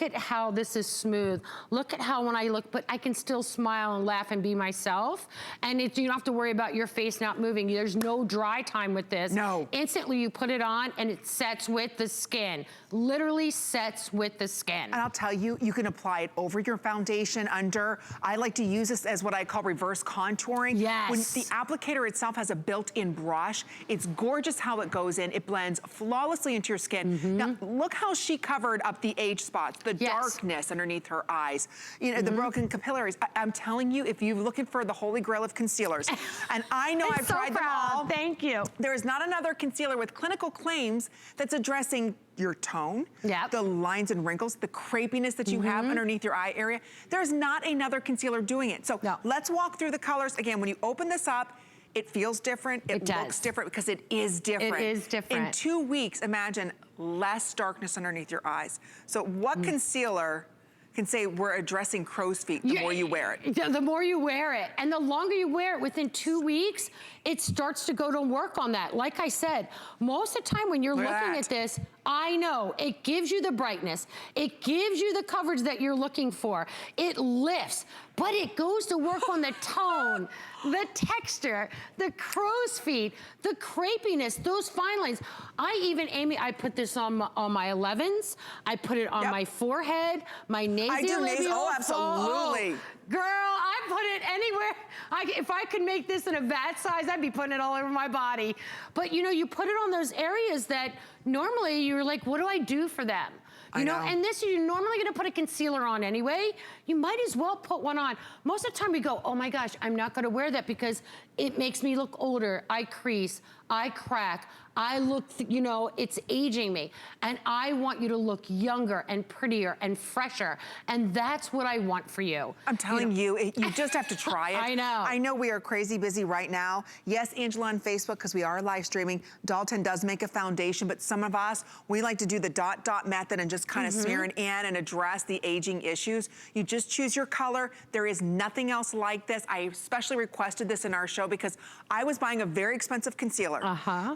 [SPEAKER 4] at how this is smooth. Look at how when I look, but I can still smile and laugh and be myself. And you don't have to worry about your face not moving. There's no dry time with this.
[SPEAKER 3] No.
[SPEAKER 4] Instantly you put it on and it sets with the skin. Literally sets with the skin.
[SPEAKER 3] And I'll tell you, you can apply it over your foundation, under. I like to use this as what I call reverse contouring.
[SPEAKER 4] Yes.
[SPEAKER 3] When the applicator itself has a built-in brush, it's gorgeous how it goes in. It blends flawlessly into your skin. Now, look how she covered up the age spots, the darkness underneath her eyes, you know, the broken capillaries. I'm telling you, if you're looking for the holy grail of concealers, and I know I've tried them all.
[SPEAKER 4] Thank you.
[SPEAKER 3] There is not another concealer with clinical claims that's addressing your tone, the lines and wrinkles, the crepiness that you have underneath your eye area. There's not another concealer doing it. So let's walk through the colors. Again, when you open this up, it feels different. It looks different because it is different.
[SPEAKER 4] It is different.
[SPEAKER 3] In 2 weeks, imagine less darkness underneath your eyes. So what concealer can say we're addressing crow's feet the more you wear it?
[SPEAKER 4] The more you wear it, and the longer you wear it, within 2 weeks, it starts to go to work on that. Like I said, most of the time when you're looking at this, I know, it gives you the brightness. It gives you the coverage that you're looking for. It lifts, but it goes to work on the tone, the texture, the crow's feet, the crepiness, those fine lines. Amy, I put this on my 11s. I put it on my forehead, my nasal.
[SPEAKER 3] I do nasal, oh, absolutely.
[SPEAKER 4] Girl, I put it anywhere. If I could make this in a vat size, I'd be putting it all over my body. But you know, you put it on those areas that normally you're like, what do I do for them? You know, and this, you're normally gonna put a concealer on anyway. You might as well put one on. Most of the time we go, oh my gosh, I'm not gonna wear that because it makes me look older. I crease, I crack, I look, you know, it's aging me. And I want you to look younger and prettier and fresher. And that's what I want for you.
[SPEAKER 3] I'm telling you, you just have to try it.
[SPEAKER 4] I know.
[SPEAKER 3] I know we are crazy busy right now. Yes, Angela on Facebook, because we are live streaming. Doll 10 does make a foundation, but some of us, we like to do the dot method and just kind of smear it in and address the aging issues. You just choose your color. There is nothing else like this. I especially requested this in our show because I was buying a very expensive concealer.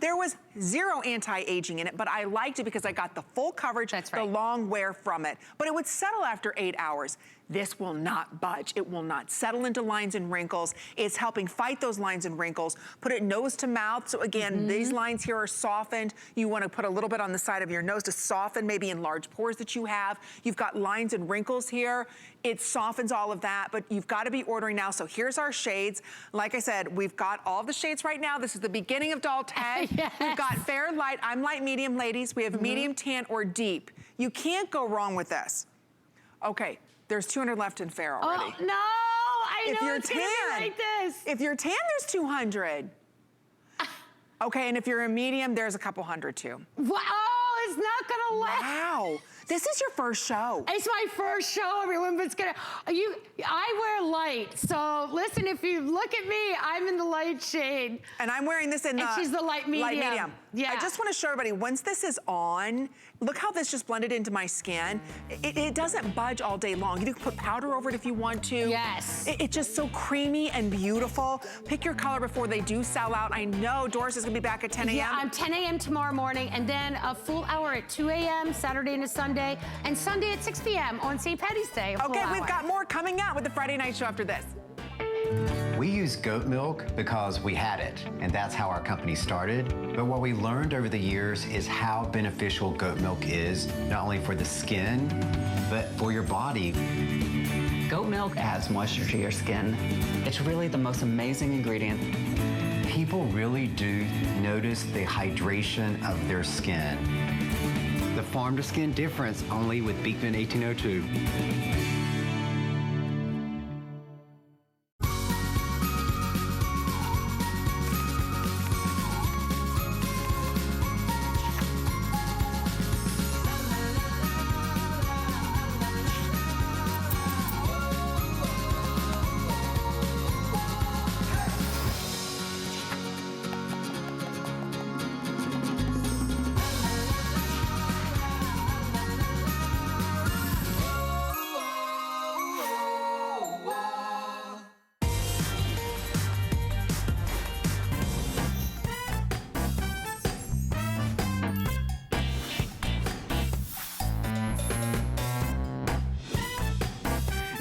[SPEAKER 3] There was zero anti-aging in it, but I liked it because I got the full coverage, the long wear from it. But it would settle after 8 hours. This will not budge. It will not settle into lines and wrinkles. It's helping fight those lines and wrinkles. Put it nose to mouth. So again, these lines here are softened. You want to put a little bit on the side of your nose to soften, maybe enlarge pores that you have. You've got lines and wrinkles here. It softens all of that, but you've got to be ordering now. So here's our shades. Like I said, we've got all the shades right now. This is the beginning of Doll 10. We've got fair, light. I'm light, medium, ladies. We have medium, tan, or deep. You can't go wrong with this. Okay, there's 200 left in fair already.
[SPEAKER 4] Oh, no, I
[SPEAKER 3] If
[SPEAKER 4] know
[SPEAKER 3] you're
[SPEAKER 4] it's gonna be like this.
[SPEAKER 3] If you're tan, there's 200. Okay, and if you're a medium, there's a couple hundred too.
[SPEAKER 4] Wow, it's not gonna last.
[SPEAKER 3] Wow, this is your first show.
[SPEAKER 4] It's my first show, everyone, but it's gonna, I wear light. So listen, if you look at me, I'm in the light shade.
[SPEAKER 3] And I'm wearing this in the...
[SPEAKER 4] And she's the light medium.
[SPEAKER 3] Light medium.
[SPEAKER 4] Yeah.
[SPEAKER 3] I just wanna show everybody, once this is on, look how this just blended into my skin. It doesn't budge all day long. You can put powder over it if you want to.
[SPEAKER 4] Yes.
[SPEAKER 3] It's just so creamy and beautiful. Pick your color before they do sell out. I know Doris is gonna be back at 10 a.m.
[SPEAKER 4] Yeah, I'm 10 a.m. tomorrow morning, and then a full hour at 2 a.m. Saturday into Sunday, and Sunday at 6 p.m. on St. Patty's Day.
[SPEAKER 3] Okay, we've got more coming out with the Friday Night Show after this.
[SPEAKER 5] We use goat milk because we had it, and that's how our company started. But what we learned over the years is how beneficial goat milk is, not only for the skin, but for your body.
[SPEAKER 6] Goat milk adds moisture to your skin. It's really the most amazing ingredient.
[SPEAKER 5] People really do notice the hydration of their skin. The farm to skin difference only with Beekman 1802.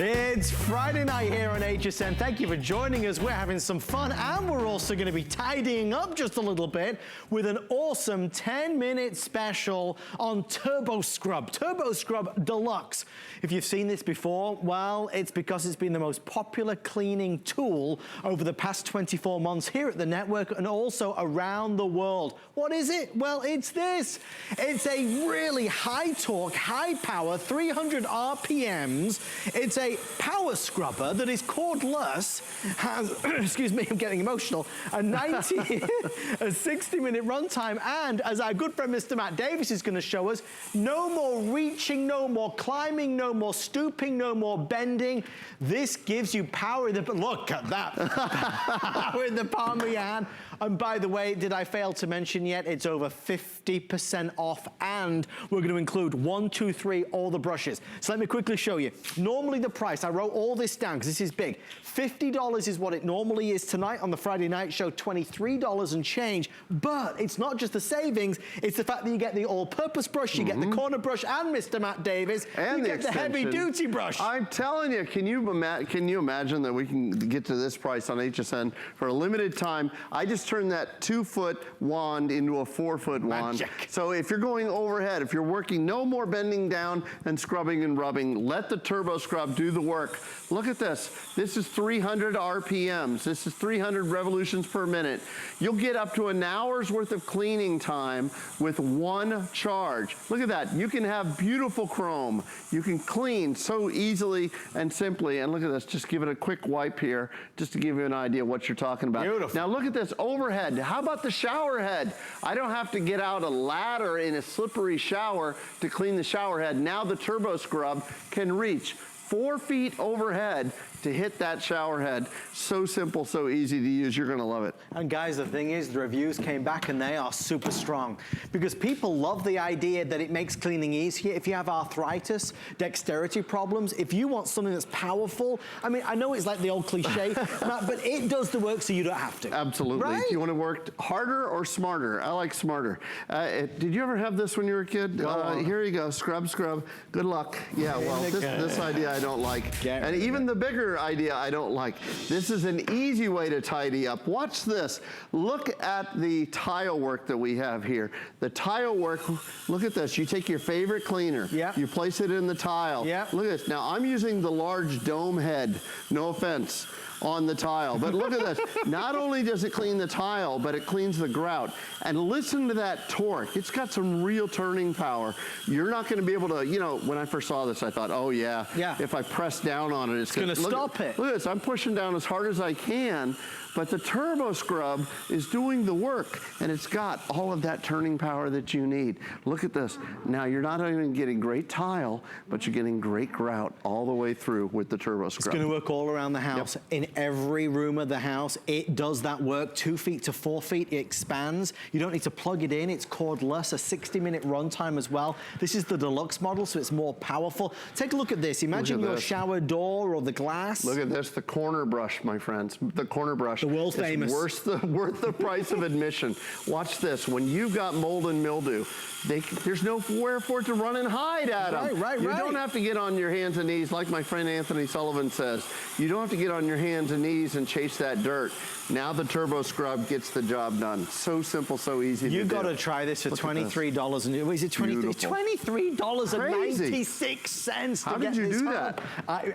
[SPEAKER 1] It's Friday night here on HSN. Thank you for joining us. We're having some fun, and we're also going to be tidying up just a little bit with an awesome 10-minute special on Turbo Scrub. Turbo Scrub Deluxe. If you've seen this before, well, it's because it's been the most popular cleaning tool over the past 24 months here at the network and also around the world. What is it? Well, it's this. It's a really high torque, high power, 300 RPMs. It's a power scrubber that is cordless, has, excuse me, I'm getting emotional, a 60-minute runtime, and as our good friend Mr. Matt Davis is going to show us, no more reaching, no more climbing, no more stooping, no more bending. This gives you power in the, look at that, power in the palm of your hand. And by the way, did I fail to mention yet, it's over 50% off, and we're going to include 1, 2, 3, all the brushes. So let me quickly show you. Normally the price, I wrote all this down because this is big. $50 is what it normally is tonight on the Friday night show, $23 and change. But it's not just the savings, it's the fact that you get the all-purpose brush, you get the corner brush, and Mr. Matt Davis,
[SPEAKER 7] and
[SPEAKER 1] you get the heavy-duty brush.
[SPEAKER 7] I'm telling you, can you imagine that we can get to this price on HSN for a limited time? I just turned that 2-foot wand into a 4-foot wand.
[SPEAKER 1] Magic.
[SPEAKER 7] So if you're going overhead, if you're working, no more bending down and scrubbing and rubbing. Let the Turbo Scrub do the work. Look at this. This is 300 RPMs. This is 300 revolutions per minute. You'll get up to an hour's worth of cleaning time with one charge. Look at that. You can have beautiful chrome. You can clean so easily and simply. And look at this. Just give it a quick wipe here just to give you an idea what you're talking about.
[SPEAKER 1] Beautiful.
[SPEAKER 7] Now look at this overhead. How about the shower head? I don't have to get out a ladder in a slippery shower to clean the shower head. Now the Turbo Scrub can reach 4 feet overhead to hit that shower head. So simple, so easy to use. You're gonna love it.
[SPEAKER 1] And guys, the thing is, the reviews came back and they are super strong because people love the idea that it makes cleaning easier. If you have arthritis, dexterity problems, if you want something that's powerful, I mean, I know it's like the old cliche, but it does the work so you don't have to.
[SPEAKER 7] Absolutely.
[SPEAKER 1] Right?
[SPEAKER 7] You want to work harder or smarter? I like smarter. Did you ever have this when you were a kid? Here you go, scrub, scrub. Good luck. Yeah, well, this idea I don't like. And even the bigger idea I don't like. This is an easy way to tidy up. Watch this. Look at the tile work that we have here. The tile work, look at this. You take your favorite cleaner.
[SPEAKER 1] Yeah.
[SPEAKER 7] You place it in the tile.
[SPEAKER 1] Yeah.
[SPEAKER 7] Look at this. Now I'm using the large dome head. No offense. on the tile. But look at this. Not only does it clean the tile, but it cleans the grout. And listen to that torque. It's got some real turning power. You're not going to be able to, you know, when I first saw this, I thought, oh yeah, if I press down on it, it's going to
[SPEAKER 1] stop it.
[SPEAKER 7] Look at this. I'm pushing down as hard as I can, but the turbo scrub is doing the work, and it's got all of that turning power that you need. Look at this. Now, you're not even getting great tile, but you're getting great grout all the way through with the turbo scrub.
[SPEAKER 1] It's going to work all around the house. In every room of the house, it does that work. 2 feet to 4 feet, it expands. You don't need to plug it in. It's cordless, a 60-minute runtime as well. This is the deluxe model, so it's more powerful. Take a look at this. Imagine your shower door or the glass.
[SPEAKER 7] Look at this, the corner brush, my friends. The corner brush.
[SPEAKER 1] The world famous.
[SPEAKER 7] Worth the price of admission. Watch this. When you've got mold and mildew, there's nowhere for it to run and hide, Adam.
[SPEAKER 1] Right.
[SPEAKER 7] You don't have to get on your hands and knees, like my friend Anthony Sullivan says. You don't have to get on your hands and knees and chase that dirt. Now the turbo scrub gets the job done. So simple, so easy to do.
[SPEAKER 1] You got to try this for $23. And is it $23.96
[SPEAKER 7] How did you do that?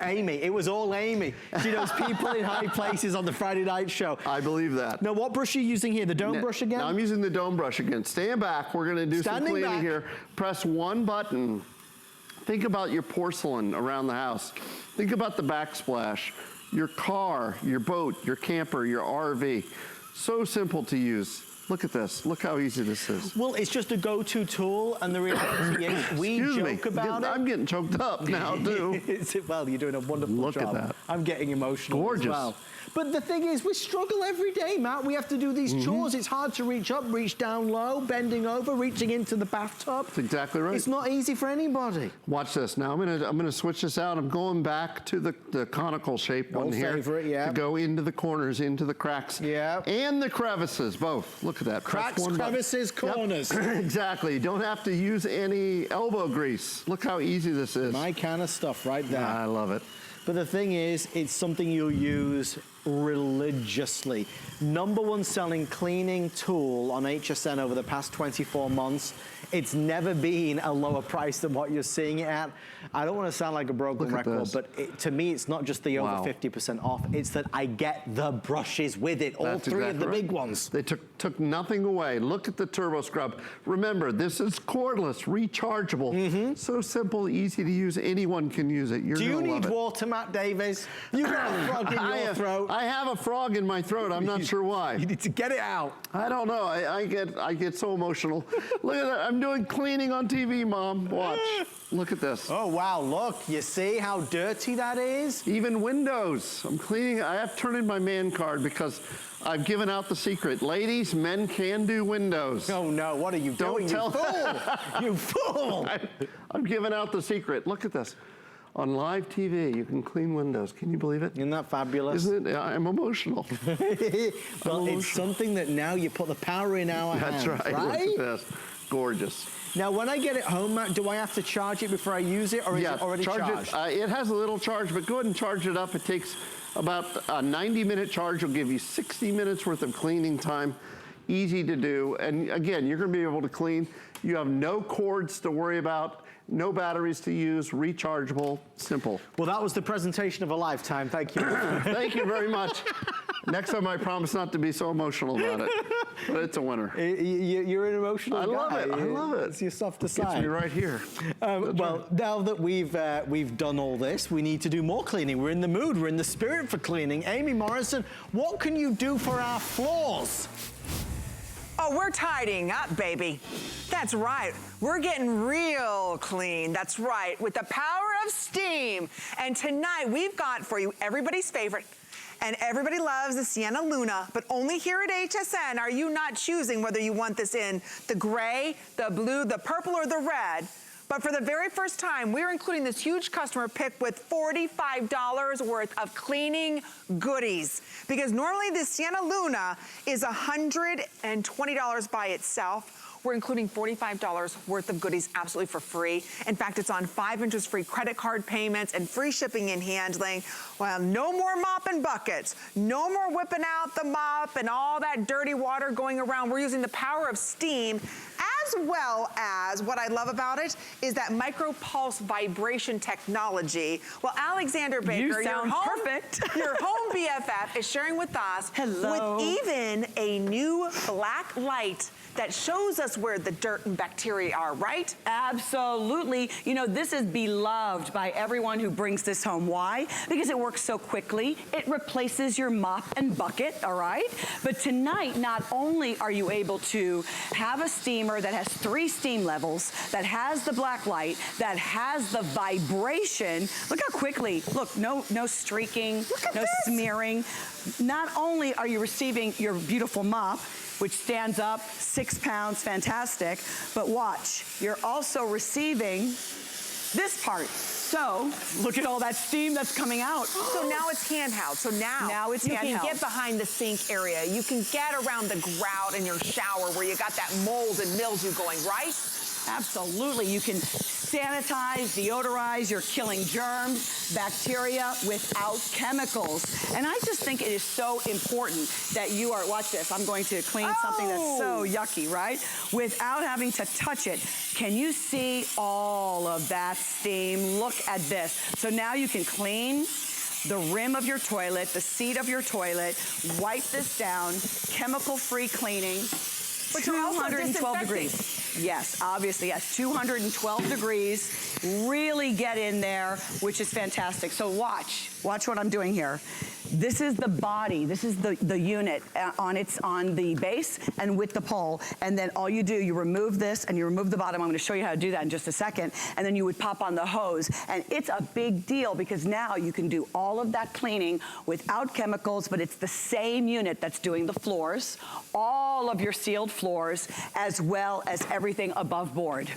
[SPEAKER 1] Amy. It was all Amy. She knows people in high places on the Friday night show.
[SPEAKER 7] I believe that.
[SPEAKER 1] Now, what brush are you using here? The dome brush again?
[SPEAKER 7] Now I'm using the dome brush again. Stand back. We're going to do some cleaning here. Press one button. Think about your porcelain around the house. Think about the backsplash. Your car, your boat, your camper, your RV. So simple to use. Look at this. Look how easy this is.
[SPEAKER 1] Well, it's just a go-to tool, and the reality is we joke about it.
[SPEAKER 7] I'm getting choked up now, too.
[SPEAKER 1] Well, you're doing a wonderful job.
[SPEAKER 7] Look at that.
[SPEAKER 1] I'm getting emotional.
[SPEAKER 7] Gorgeous.
[SPEAKER 1] As well. But the thing is, we struggle every day, Matt. We have to do these chores. It's hard to reach up, reach down low, bending over, reaching into the bathtub.
[SPEAKER 7] That's exactly right.
[SPEAKER 1] It's not easy for anybody.
[SPEAKER 7] Watch this. Now I'm gonna switch this out. I'm going back to the conical shape one here.
[SPEAKER 1] Favorite, yeah.
[SPEAKER 7] To go into the corners, into the cracks.
[SPEAKER 1] Yeah.
[SPEAKER 7] And the crevices, both. Look at that.
[SPEAKER 1] Cracks, crevices, corners.
[SPEAKER 7] Yep. Exactly. You don't have to use any elbow grease. Look how easy this is.
[SPEAKER 1] My kind of stuff right there.
[SPEAKER 7] I love it.
[SPEAKER 1] But the thing is, it's something you'll use religiously. #1 selling cleaning tool on HSN over the past 24 months. It's never been a lower price than what you're seeing it at. I don't want to sound like a broken record, but to me, it's not just the over 50% off. It's that I get the brushes with it, all three of the big ones.
[SPEAKER 7] They took nothing away. Look at the turbo scrub. Remember, this is cordless, rechargeable. So simple, easy to use. Anyone can use it.
[SPEAKER 1] Do you need water, Matt Davies? You got a frog in your throat.
[SPEAKER 7] I have a frog in my throat. I'm not sure why.
[SPEAKER 1] You need to get it out.
[SPEAKER 7] I don't know. I get so emotional. Look at that. I'm doing cleaning on TV, Mom. Watch. Look at this.
[SPEAKER 1] Oh, wow. Look. You see how dirty that is?
[SPEAKER 7] Even windows. I'm cleaning. I have to turn in my man card because I've given out the secret. Ladies, men can do windows.
[SPEAKER 1] Oh, no. What are you doing, you fool? You fool.
[SPEAKER 7] I'm giving out the secret. Look at this. On live TV, you can clean windows. Can you believe it?
[SPEAKER 1] Isn't that fabulous?
[SPEAKER 7] Isn't it? I'm emotional.
[SPEAKER 1] Well, it's something that now you put the power in our hands.
[SPEAKER 7] That's right. Look at this. Gorgeous.
[SPEAKER 1] Now, when I get it home, Matt, do I have to charge it before I use it, or is it already charged?
[SPEAKER 7] It has a little charge, but go ahead and charge it up. It takes about a 90-minute charge. Will give you 60 minutes worth of cleaning time. Easy to do. And again, you're going to be able to clean. You have no cords to worry about. No batteries to use, rechargeable, simple.
[SPEAKER 1] Well, that was the presentation of a lifetime. Thank you.
[SPEAKER 7] Thank you very much. Next time, I promise not to be so emotional about it. But it's a winner.
[SPEAKER 1] You're an emotional guy.
[SPEAKER 7] I love it. I love it.
[SPEAKER 1] It's your stuff to say.
[SPEAKER 7] Gets me right here.
[SPEAKER 1] Well, now that we've done all this, we need to do more cleaning. We're in the mood. We're in the spirit for cleaning. Amy Morrison, what can you do for our floors?
[SPEAKER 3] Oh, we're tidying up, baby. That's right. We're getting real clean. That's right. With the power of steam. And tonight we've got for you everybody's favorite. And everybody loves the Sienna Luna, but only here at HSN are you not choosing whether you want this in the gray, the blue, the purple, or the red. But for the very first time, we're including this huge customer pick with $45 worth of cleaning goodies. Because normally this Sienna Luna is $120 by itself. We're including $45 worth of goodies absolutely for free. In fact, it's on 5 interest-free credit card payments and free shipping and handling. Well, no more mopping buckets. No more whipping out the mop and all that dirty water going around. We're using the power of steam. As as well as what I love about it is that micro pulse vibration technology. Well, Alexander Baker,
[SPEAKER 6] You sound
[SPEAKER 3] perfect. Your home BFF is sharing with us
[SPEAKER 6] Hello.
[SPEAKER 3] with even a new black light that shows us where the dirt and bacteria are, right?
[SPEAKER 6] Absolutely. You know, this is beloved by everyone who brings this home. Why? Because it works so quickly. It replaces your mop and bucket, all right? But tonight, not only are you able to have a steamer that has 3 steam levels, that has the black light, that has the vibration. Look how quickly, look, no streaking, no smearing. Not only are you receiving your beautiful mop, which stands up, 6 pounds, fantastic. But watch, you're also receiving this part. So look at all that steam that's coming out.
[SPEAKER 3] So now it's handheld. So now
[SPEAKER 6] it's
[SPEAKER 3] you
[SPEAKER 6] handheld.
[SPEAKER 3] can get behind the sink area. You can get around the grout in your shower where you got that mold and mildew going, right?
[SPEAKER 6] Absolutely. You can sanitize, deodorize, you're killing germs, bacteria without chemicals. And I just think it is so important that you are, watch this, I'm going to clean something that's so yucky, right? Without having to touch it. Can you see all of that steam? Look at this. So now you can clean the rim of your toilet, the seat of your toilet, wipe this down, chemical-free cleaning.
[SPEAKER 3] But you're also
[SPEAKER 6] 212 degrees. Yes, obviously, yes, 212 degrees. Really get in there, which is fantastic. So watch what I'm doing here. This is the body, this is the unit on the base and with the pole. And then all you do, you remove this and you remove the bottom. I'm gonna show you how to do that in just a second. And then you would pop on the hose. And it's a big deal because now you can do all of that cleaning without chemicals, but it's the same unit that's doing the floors, all of your sealed floors, as well as everything above board.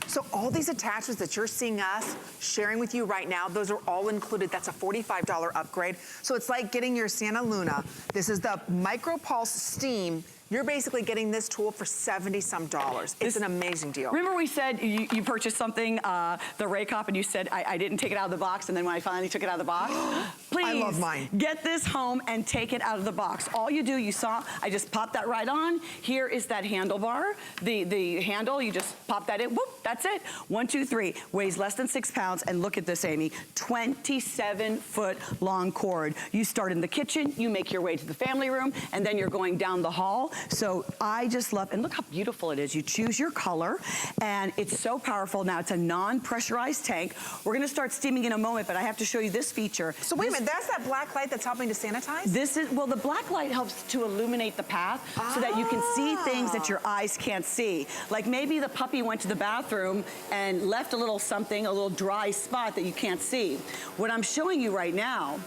[SPEAKER 3] So all these attachments that you're seeing us sharing with you right now, those are all included. That's a $45 upgrade. So it's like getting your Santa Luna. This is the Micro Pulse Steam. You're basically getting this tool for $70-some. It's an amazing deal.
[SPEAKER 6] Remember we said you purchased something, the Raycop, and you said I didn't take it out of the box, and then when I finally took it out of the box, please,
[SPEAKER 3] I love mine.
[SPEAKER 6] Get this home and take it out of the box. All you do, you saw, I just popped that right on. Here is that handlebar, the handle, you just pop that in, whoop, that's it. 1, 2, 3, weighs less than 6 pounds, and look at this, Amy, 27-foot long cord. You start in the kitchen, you make your way to the family room, and then you're going down the hall. So I just love, and look how beautiful it is. You choose your color, and it's so powerful. Now, it's a non-pressurized tank. We're gonna start steaming in a moment, but I have to show you this feature.
[SPEAKER 3] So wait a minute, that's that black light that's helping to sanitize?
[SPEAKER 6] This is, well, the black light helps to illuminate the path so that you can see things that your eyes can't see. Like maybe the puppy went to the bathroom and left a little something, a little dry spot that you can't see. What I'm showing you right now,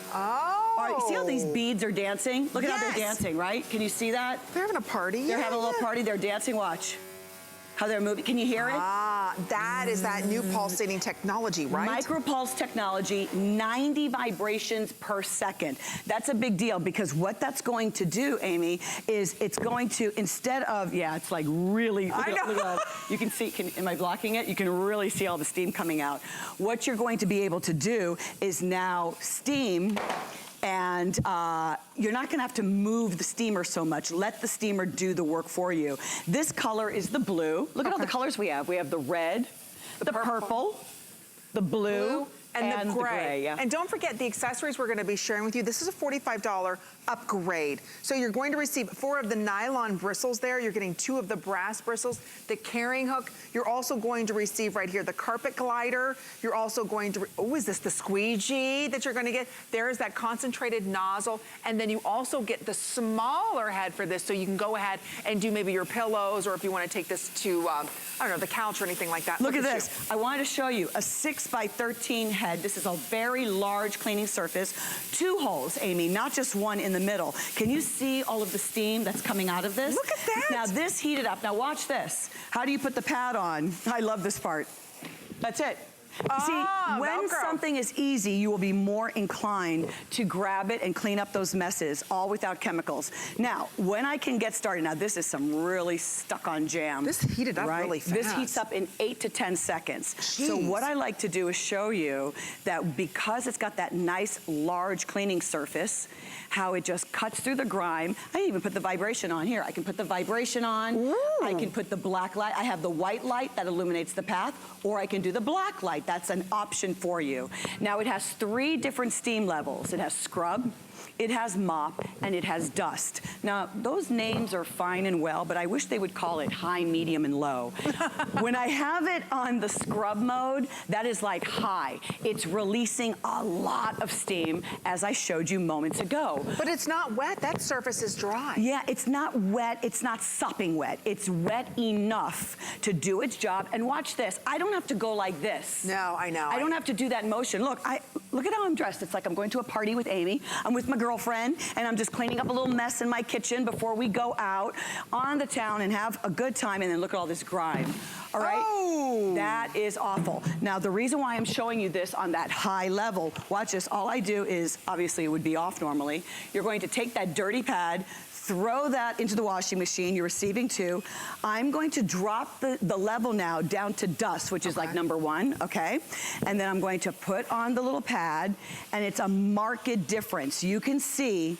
[SPEAKER 6] see how these beads are dancing? Look at how they're dancing, right? Can you see that?
[SPEAKER 3] They're having a party.
[SPEAKER 6] They're having a little party, they're dancing, watch. How they're moving, can you hear it?
[SPEAKER 3] That is that new pulsating technology, right?
[SPEAKER 6] Micropulse technology, 90 vibrations per second. That's a big deal because what that's going to do, Amy, is it's going to, instead of, it's like really, look at, you can see, am I blocking it? You can really see all the steam coming out. What you're going to be able to do is now steam, and you're not gonna have to move the steamer so much. Let the steamer do the work for you. This color is the blue. Look at all the colors we have. We have the red, the purple, the blue,
[SPEAKER 3] and the gray.
[SPEAKER 6] Yeah.
[SPEAKER 3] And don't forget the accessories we're gonna be sharing with you. This is a $45 upgrade. So you're going to receive 4 of the nylon bristles there. You're getting 2 of the brass bristles, the carrying hook. You're also going to receive right here the carpet glider. You're also going to, is this the squeegee that you're gonna get? There's that concentrated nozzle. And then you also get the smaller head for this so you can go ahead and do maybe your pillows, or if you wanna take this to, I don't know, the couch or anything like that.
[SPEAKER 6] Look at this. I wanted to show you a 6 by 13 head. This is a very large cleaning surface. 2 holes, Amy, not just one in the middle. Can you see all of the steam that's coming out of this?
[SPEAKER 3] Look at that.
[SPEAKER 6] Now this heated up. Now watch this. How do you put the pad on? I love this part. That's it. See, when something is easy, you will be more inclined to grab it and clean up those messes, all without chemicals. Now, when I can get started, now this is some really stuck-on jam.
[SPEAKER 3] This heated up really fast.
[SPEAKER 6] This heats up in 8 to 10 seconds.
[SPEAKER 3] Jeez.
[SPEAKER 6] So what I like to do is show you that because it's got that nice, large cleaning surface, how it just cuts through the grime. I even put the vibration on here. I can put the vibration on.
[SPEAKER 3] Ooh.
[SPEAKER 6] I can put the black light. I have the white light that illuminates the path, or I can do the black light. That's an option for you. Now it has 3 different steam levels. It has scrub, it has mop, and it has dust. Now, those names are fine and well, but I wish they would call it high, medium, and low. When I have it on the scrub mode, that is like high. It's releasing a lot of steam, as I showed you moments ago.
[SPEAKER 3] But it's not wet. That surface is dry.
[SPEAKER 6] Yeah, it's not wet. It's not sopping wet. It's wet enough to do its job. And watch this. I don't have to go like this.
[SPEAKER 3] No, I know.
[SPEAKER 6] I don't have to do that motion. Look, look at how I'm dressed. It's like I'm going to a party with Amy. I'm with my girlfriend, and I'm just cleaning up a little mess in my kitchen before we go out on the town and have a good time, and then look at all this grime. All right?
[SPEAKER 3] Oh.
[SPEAKER 6] That is awful. Now, the reason why I'm showing you this on that high level, watch this. All I do is, obviously it would be off normally. You're going to take that dirty pad, throw that into the washing machine, you're receiving 2. I'm going to drop the level now down to dust, which is like number 1, okay? And then I'm going to put on the little pad, and it's a marked difference. You can see.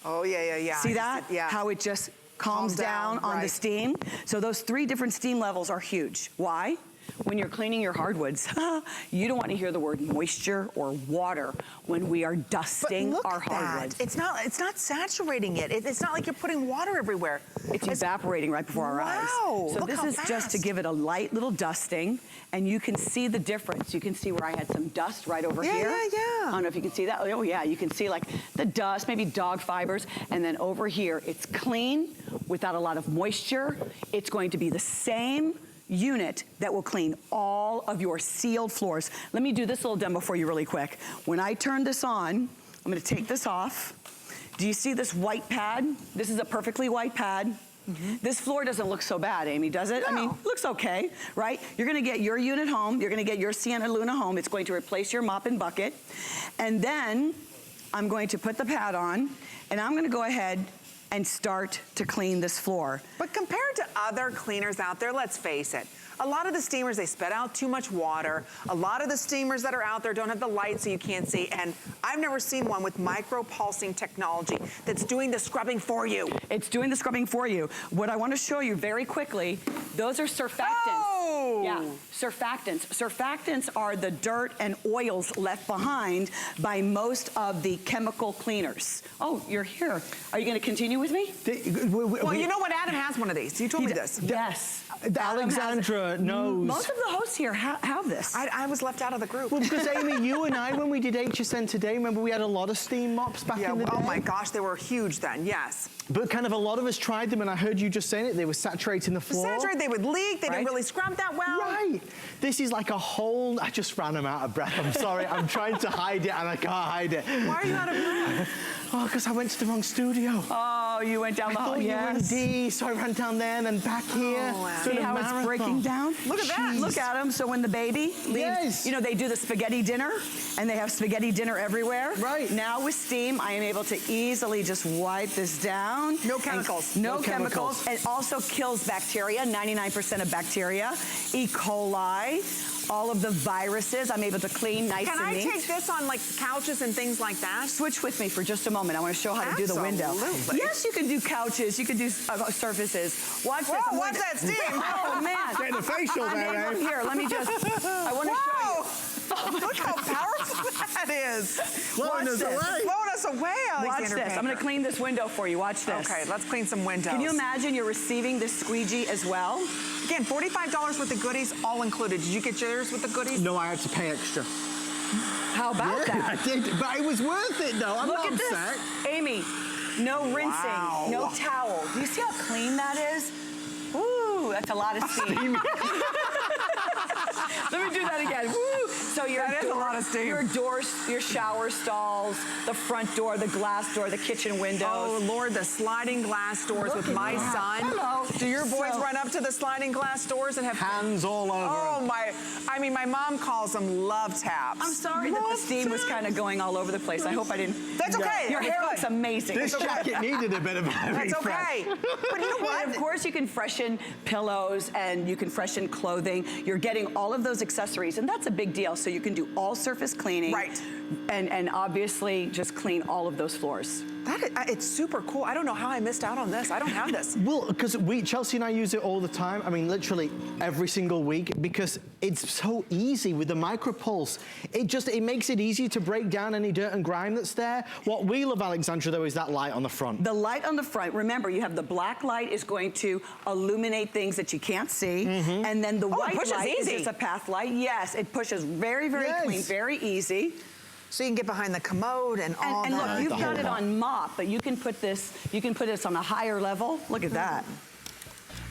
[SPEAKER 3] Oh, yeah.
[SPEAKER 6] See that?
[SPEAKER 3] Yeah.
[SPEAKER 6] How it just calms down on the steam. So those 3 different steam levels are huge. Why? When you're cleaning your hardwoods, you don't want to hear the word moisture or water when we are dusting our hardwoods.
[SPEAKER 3] It's not saturating it. It's not like you're putting water everywhere.
[SPEAKER 6] It's evaporating right before our eyes.
[SPEAKER 3] Wow,
[SPEAKER 6] So
[SPEAKER 3] look
[SPEAKER 6] this
[SPEAKER 3] how
[SPEAKER 6] is just to
[SPEAKER 3] fast.
[SPEAKER 6] give it a light little dusting, and you can see the difference. You can see where I had some dust right over here.
[SPEAKER 3] Yeah.
[SPEAKER 6] I don't know if you can see that. Oh yeah, you can see like the dust, maybe dog fibers, and then over here, it's clean without a lot of moisture. It's going to be the same unit that will clean all of your sealed floors. Let me do this little demo for you really quick. When I turn this on, I'm gonna take this off. Do you see this white pad? This is a perfectly white pad. This floor doesn't look so bad, Amy, does it?
[SPEAKER 3] No.
[SPEAKER 6] I mean, it looks okay, right? You're gonna get your unit home, you're gonna get your Sienna Luna home. It's going to replace your mop and bucket. And then I'm going to put the pad on, and I'm gonna go ahead and start to clean this floor.
[SPEAKER 3] But compared to other cleaners out there, let's face it, a lot of the steamers, they spit out too much water. A lot of the steamers that are out there don't have the light so you can't see. And I've never seen one with micro-pulsing technology that's doing the scrubbing for you.
[SPEAKER 6] It's doing the scrubbing for you. What I want to show you very quickly, those are surfactants.
[SPEAKER 3] Oh!
[SPEAKER 6] Yeah, surfactants. Surfactants are the dirt and oils left behind by most of the chemical cleaners. Oh, you're here. Are you going to continue with me?
[SPEAKER 3] Well, you know what? Adam has one of these. You told me this.
[SPEAKER 6] Yes.
[SPEAKER 1] Alexandra knows.
[SPEAKER 6] Most of the hosts here have this.
[SPEAKER 3] I was left out of the group.
[SPEAKER 1] Well, because Amy, you and I, when we did HSN Today, remember we had a lot of steam mops back in the day?
[SPEAKER 3] Oh my gosh, they were huge then, yes.
[SPEAKER 1] But kind of a lot of us tried them, and I heard you just saying it, they were saturating the floor.
[SPEAKER 3] Saturated, they would leak, they didn't really scrub that well.
[SPEAKER 1] Right. This is like a whole, I just ran them out of breath. I'm sorry, I'm trying to hide it and I can't hide it.
[SPEAKER 3] Why are you out of breath?
[SPEAKER 1] Oh, because I went to the wrong studio.
[SPEAKER 6] Oh, you went down the hall.
[SPEAKER 1] I thought you were in D, so I ran down there and then back here.
[SPEAKER 3] wow.
[SPEAKER 6] See how it's breaking down? Look at that. Look at them. So when the baby leaves, you know, they do the spaghetti dinner, and they have spaghetti dinner everywhere.
[SPEAKER 1] Right.
[SPEAKER 6] Now with steam, I am able to easily just wipe this down.
[SPEAKER 3] No chemicals.
[SPEAKER 6] No chemicals. It also kills bacteria, 99% of bacteria, E. coli, all of the viruses. I'm able to clean nice and neat.
[SPEAKER 3] Can I take this on like couches and things like that?
[SPEAKER 6] Switch with me for just a moment. I want to show how to do the window.
[SPEAKER 3] Absolutely.
[SPEAKER 6] Yes, you can do couches. You can do surfaces. Watch this.
[SPEAKER 3] Whoa, watch that steam.
[SPEAKER 6] Oh, man.
[SPEAKER 1] Getting a facial there, eh?
[SPEAKER 6] Here, let me just, I want to show you.
[SPEAKER 3] Look how powerful that is.
[SPEAKER 1] Blowing us away.
[SPEAKER 3] Blowing us away,
[SPEAKER 6] Watch
[SPEAKER 3] Alexander
[SPEAKER 6] this. I'm going to clean this window for you. Watch this.
[SPEAKER 3] Okay, let's clean some windows.
[SPEAKER 6] Can you imagine you're receiving this squeegee as well?
[SPEAKER 3] Again, $45 worth of goodies, all included. Did you get yours with the goodies?
[SPEAKER 1] No, I had to pay extra.
[SPEAKER 6] How about
[SPEAKER 1] I
[SPEAKER 6] that?
[SPEAKER 1] did, but it was worth it though. I'm
[SPEAKER 6] Look
[SPEAKER 1] not
[SPEAKER 6] at
[SPEAKER 1] upset.
[SPEAKER 6] this. Amy, no rinsing, no towel. Do you see how clean that is? Ooh, that's a lot of steam. Let me do that again. Woo! So you're
[SPEAKER 3] That is a lot of steam.
[SPEAKER 6] Your doors, your shower stalls, the front door, the glass door, the kitchen windows.
[SPEAKER 3] Oh, Lord, the sliding glass doors with my son.
[SPEAKER 6] Hello.
[SPEAKER 3] Do your boys run up to the sliding glass doors and have
[SPEAKER 1] Hands all over
[SPEAKER 3] Oh,
[SPEAKER 1] them.
[SPEAKER 3] I mean, my mom calls them love taps.
[SPEAKER 6] I'm sorry that the steam was kind of going all over the place. I hope I didn't.
[SPEAKER 3] That's okay.
[SPEAKER 6] Your
[SPEAKER 3] That's
[SPEAKER 6] hair
[SPEAKER 3] good.
[SPEAKER 6] looks amazing.
[SPEAKER 1] This jacket needed a bit of a
[SPEAKER 3] That's
[SPEAKER 1] refresh.
[SPEAKER 3] okay. But you know what?
[SPEAKER 6] And of course, you can freshen pillows and you can freshen clothing. You're getting all of those accessories, and that's a big deal. So you can do all surface cleaning.
[SPEAKER 3] Right.
[SPEAKER 6] And obviously just clean all of those floors.
[SPEAKER 3] It's super cool. I don't know how I missed out on this. I don't have this.
[SPEAKER 1] Well, because Chelsea and I use it all the time. I mean, literally every single week, because it's so easy with the micropulse. It makes it easy to break down any dirt and grime that's there. What we love, Alexandra, though, is that light on the front.
[SPEAKER 6] The light on the front, remember, you have the black light is going to illuminate things that you can't see. And then the white light is just a path light. Yes, it pushes very, very clean, very easy.
[SPEAKER 3] So you can get behind the commode and all
[SPEAKER 6] And
[SPEAKER 3] that.
[SPEAKER 6] look, you've got it on mop, but you can put this on a higher level. Look at that.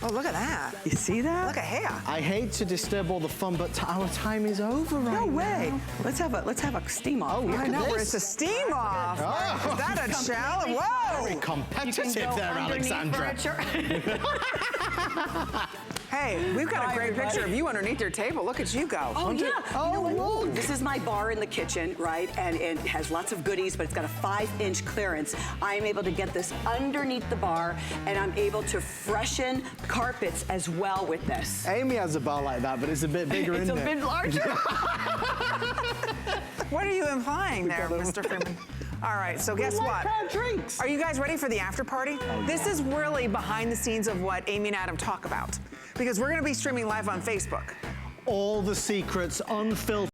[SPEAKER 3] Oh, look at that.
[SPEAKER 6] You see that?
[SPEAKER 3] Look at hair.
[SPEAKER 1] I hate to disturb all the fun, but our time is over right
[SPEAKER 6] No way.
[SPEAKER 1] now.
[SPEAKER 6] Let's have a steam off.
[SPEAKER 3] I know where it's
[SPEAKER 1] this.
[SPEAKER 3] a steam off.
[SPEAKER 1] Oh.
[SPEAKER 3] Is that a challenge? Whoa!
[SPEAKER 1] Very
[SPEAKER 6] You can
[SPEAKER 1] competitive
[SPEAKER 6] go
[SPEAKER 1] there,
[SPEAKER 6] underneath
[SPEAKER 1] Alexandra.
[SPEAKER 6] furniture.
[SPEAKER 3] Hey, we've got a great
[SPEAKER 6] everybody.
[SPEAKER 3] picture of you underneath your table. Look at you go.
[SPEAKER 6] Oh, yeah.
[SPEAKER 1] Oh,
[SPEAKER 6] You know what?
[SPEAKER 1] look.
[SPEAKER 6] This is my bar in the kitchen, right? And it has lots of goodies, but it's got a 5-inch clearance. I'm able to get this underneath the bar, and I'm able to freshen carpets as well with this.
[SPEAKER 1] Amy has a bar like that, but it's a bit bigger
[SPEAKER 6] It's
[SPEAKER 1] in
[SPEAKER 6] a
[SPEAKER 1] there.
[SPEAKER 6] bit larger.
[SPEAKER 3] What are you implying there, Mr. Freeman? All right, so guess what?
[SPEAKER 1] Drinks.
[SPEAKER 3] Are you guys ready for the after party? This is really behind the scenes of what Amy and Adam talk about, because we're going to be streaming live on Facebook.
[SPEAKER 1] All the secrets, unfiltered.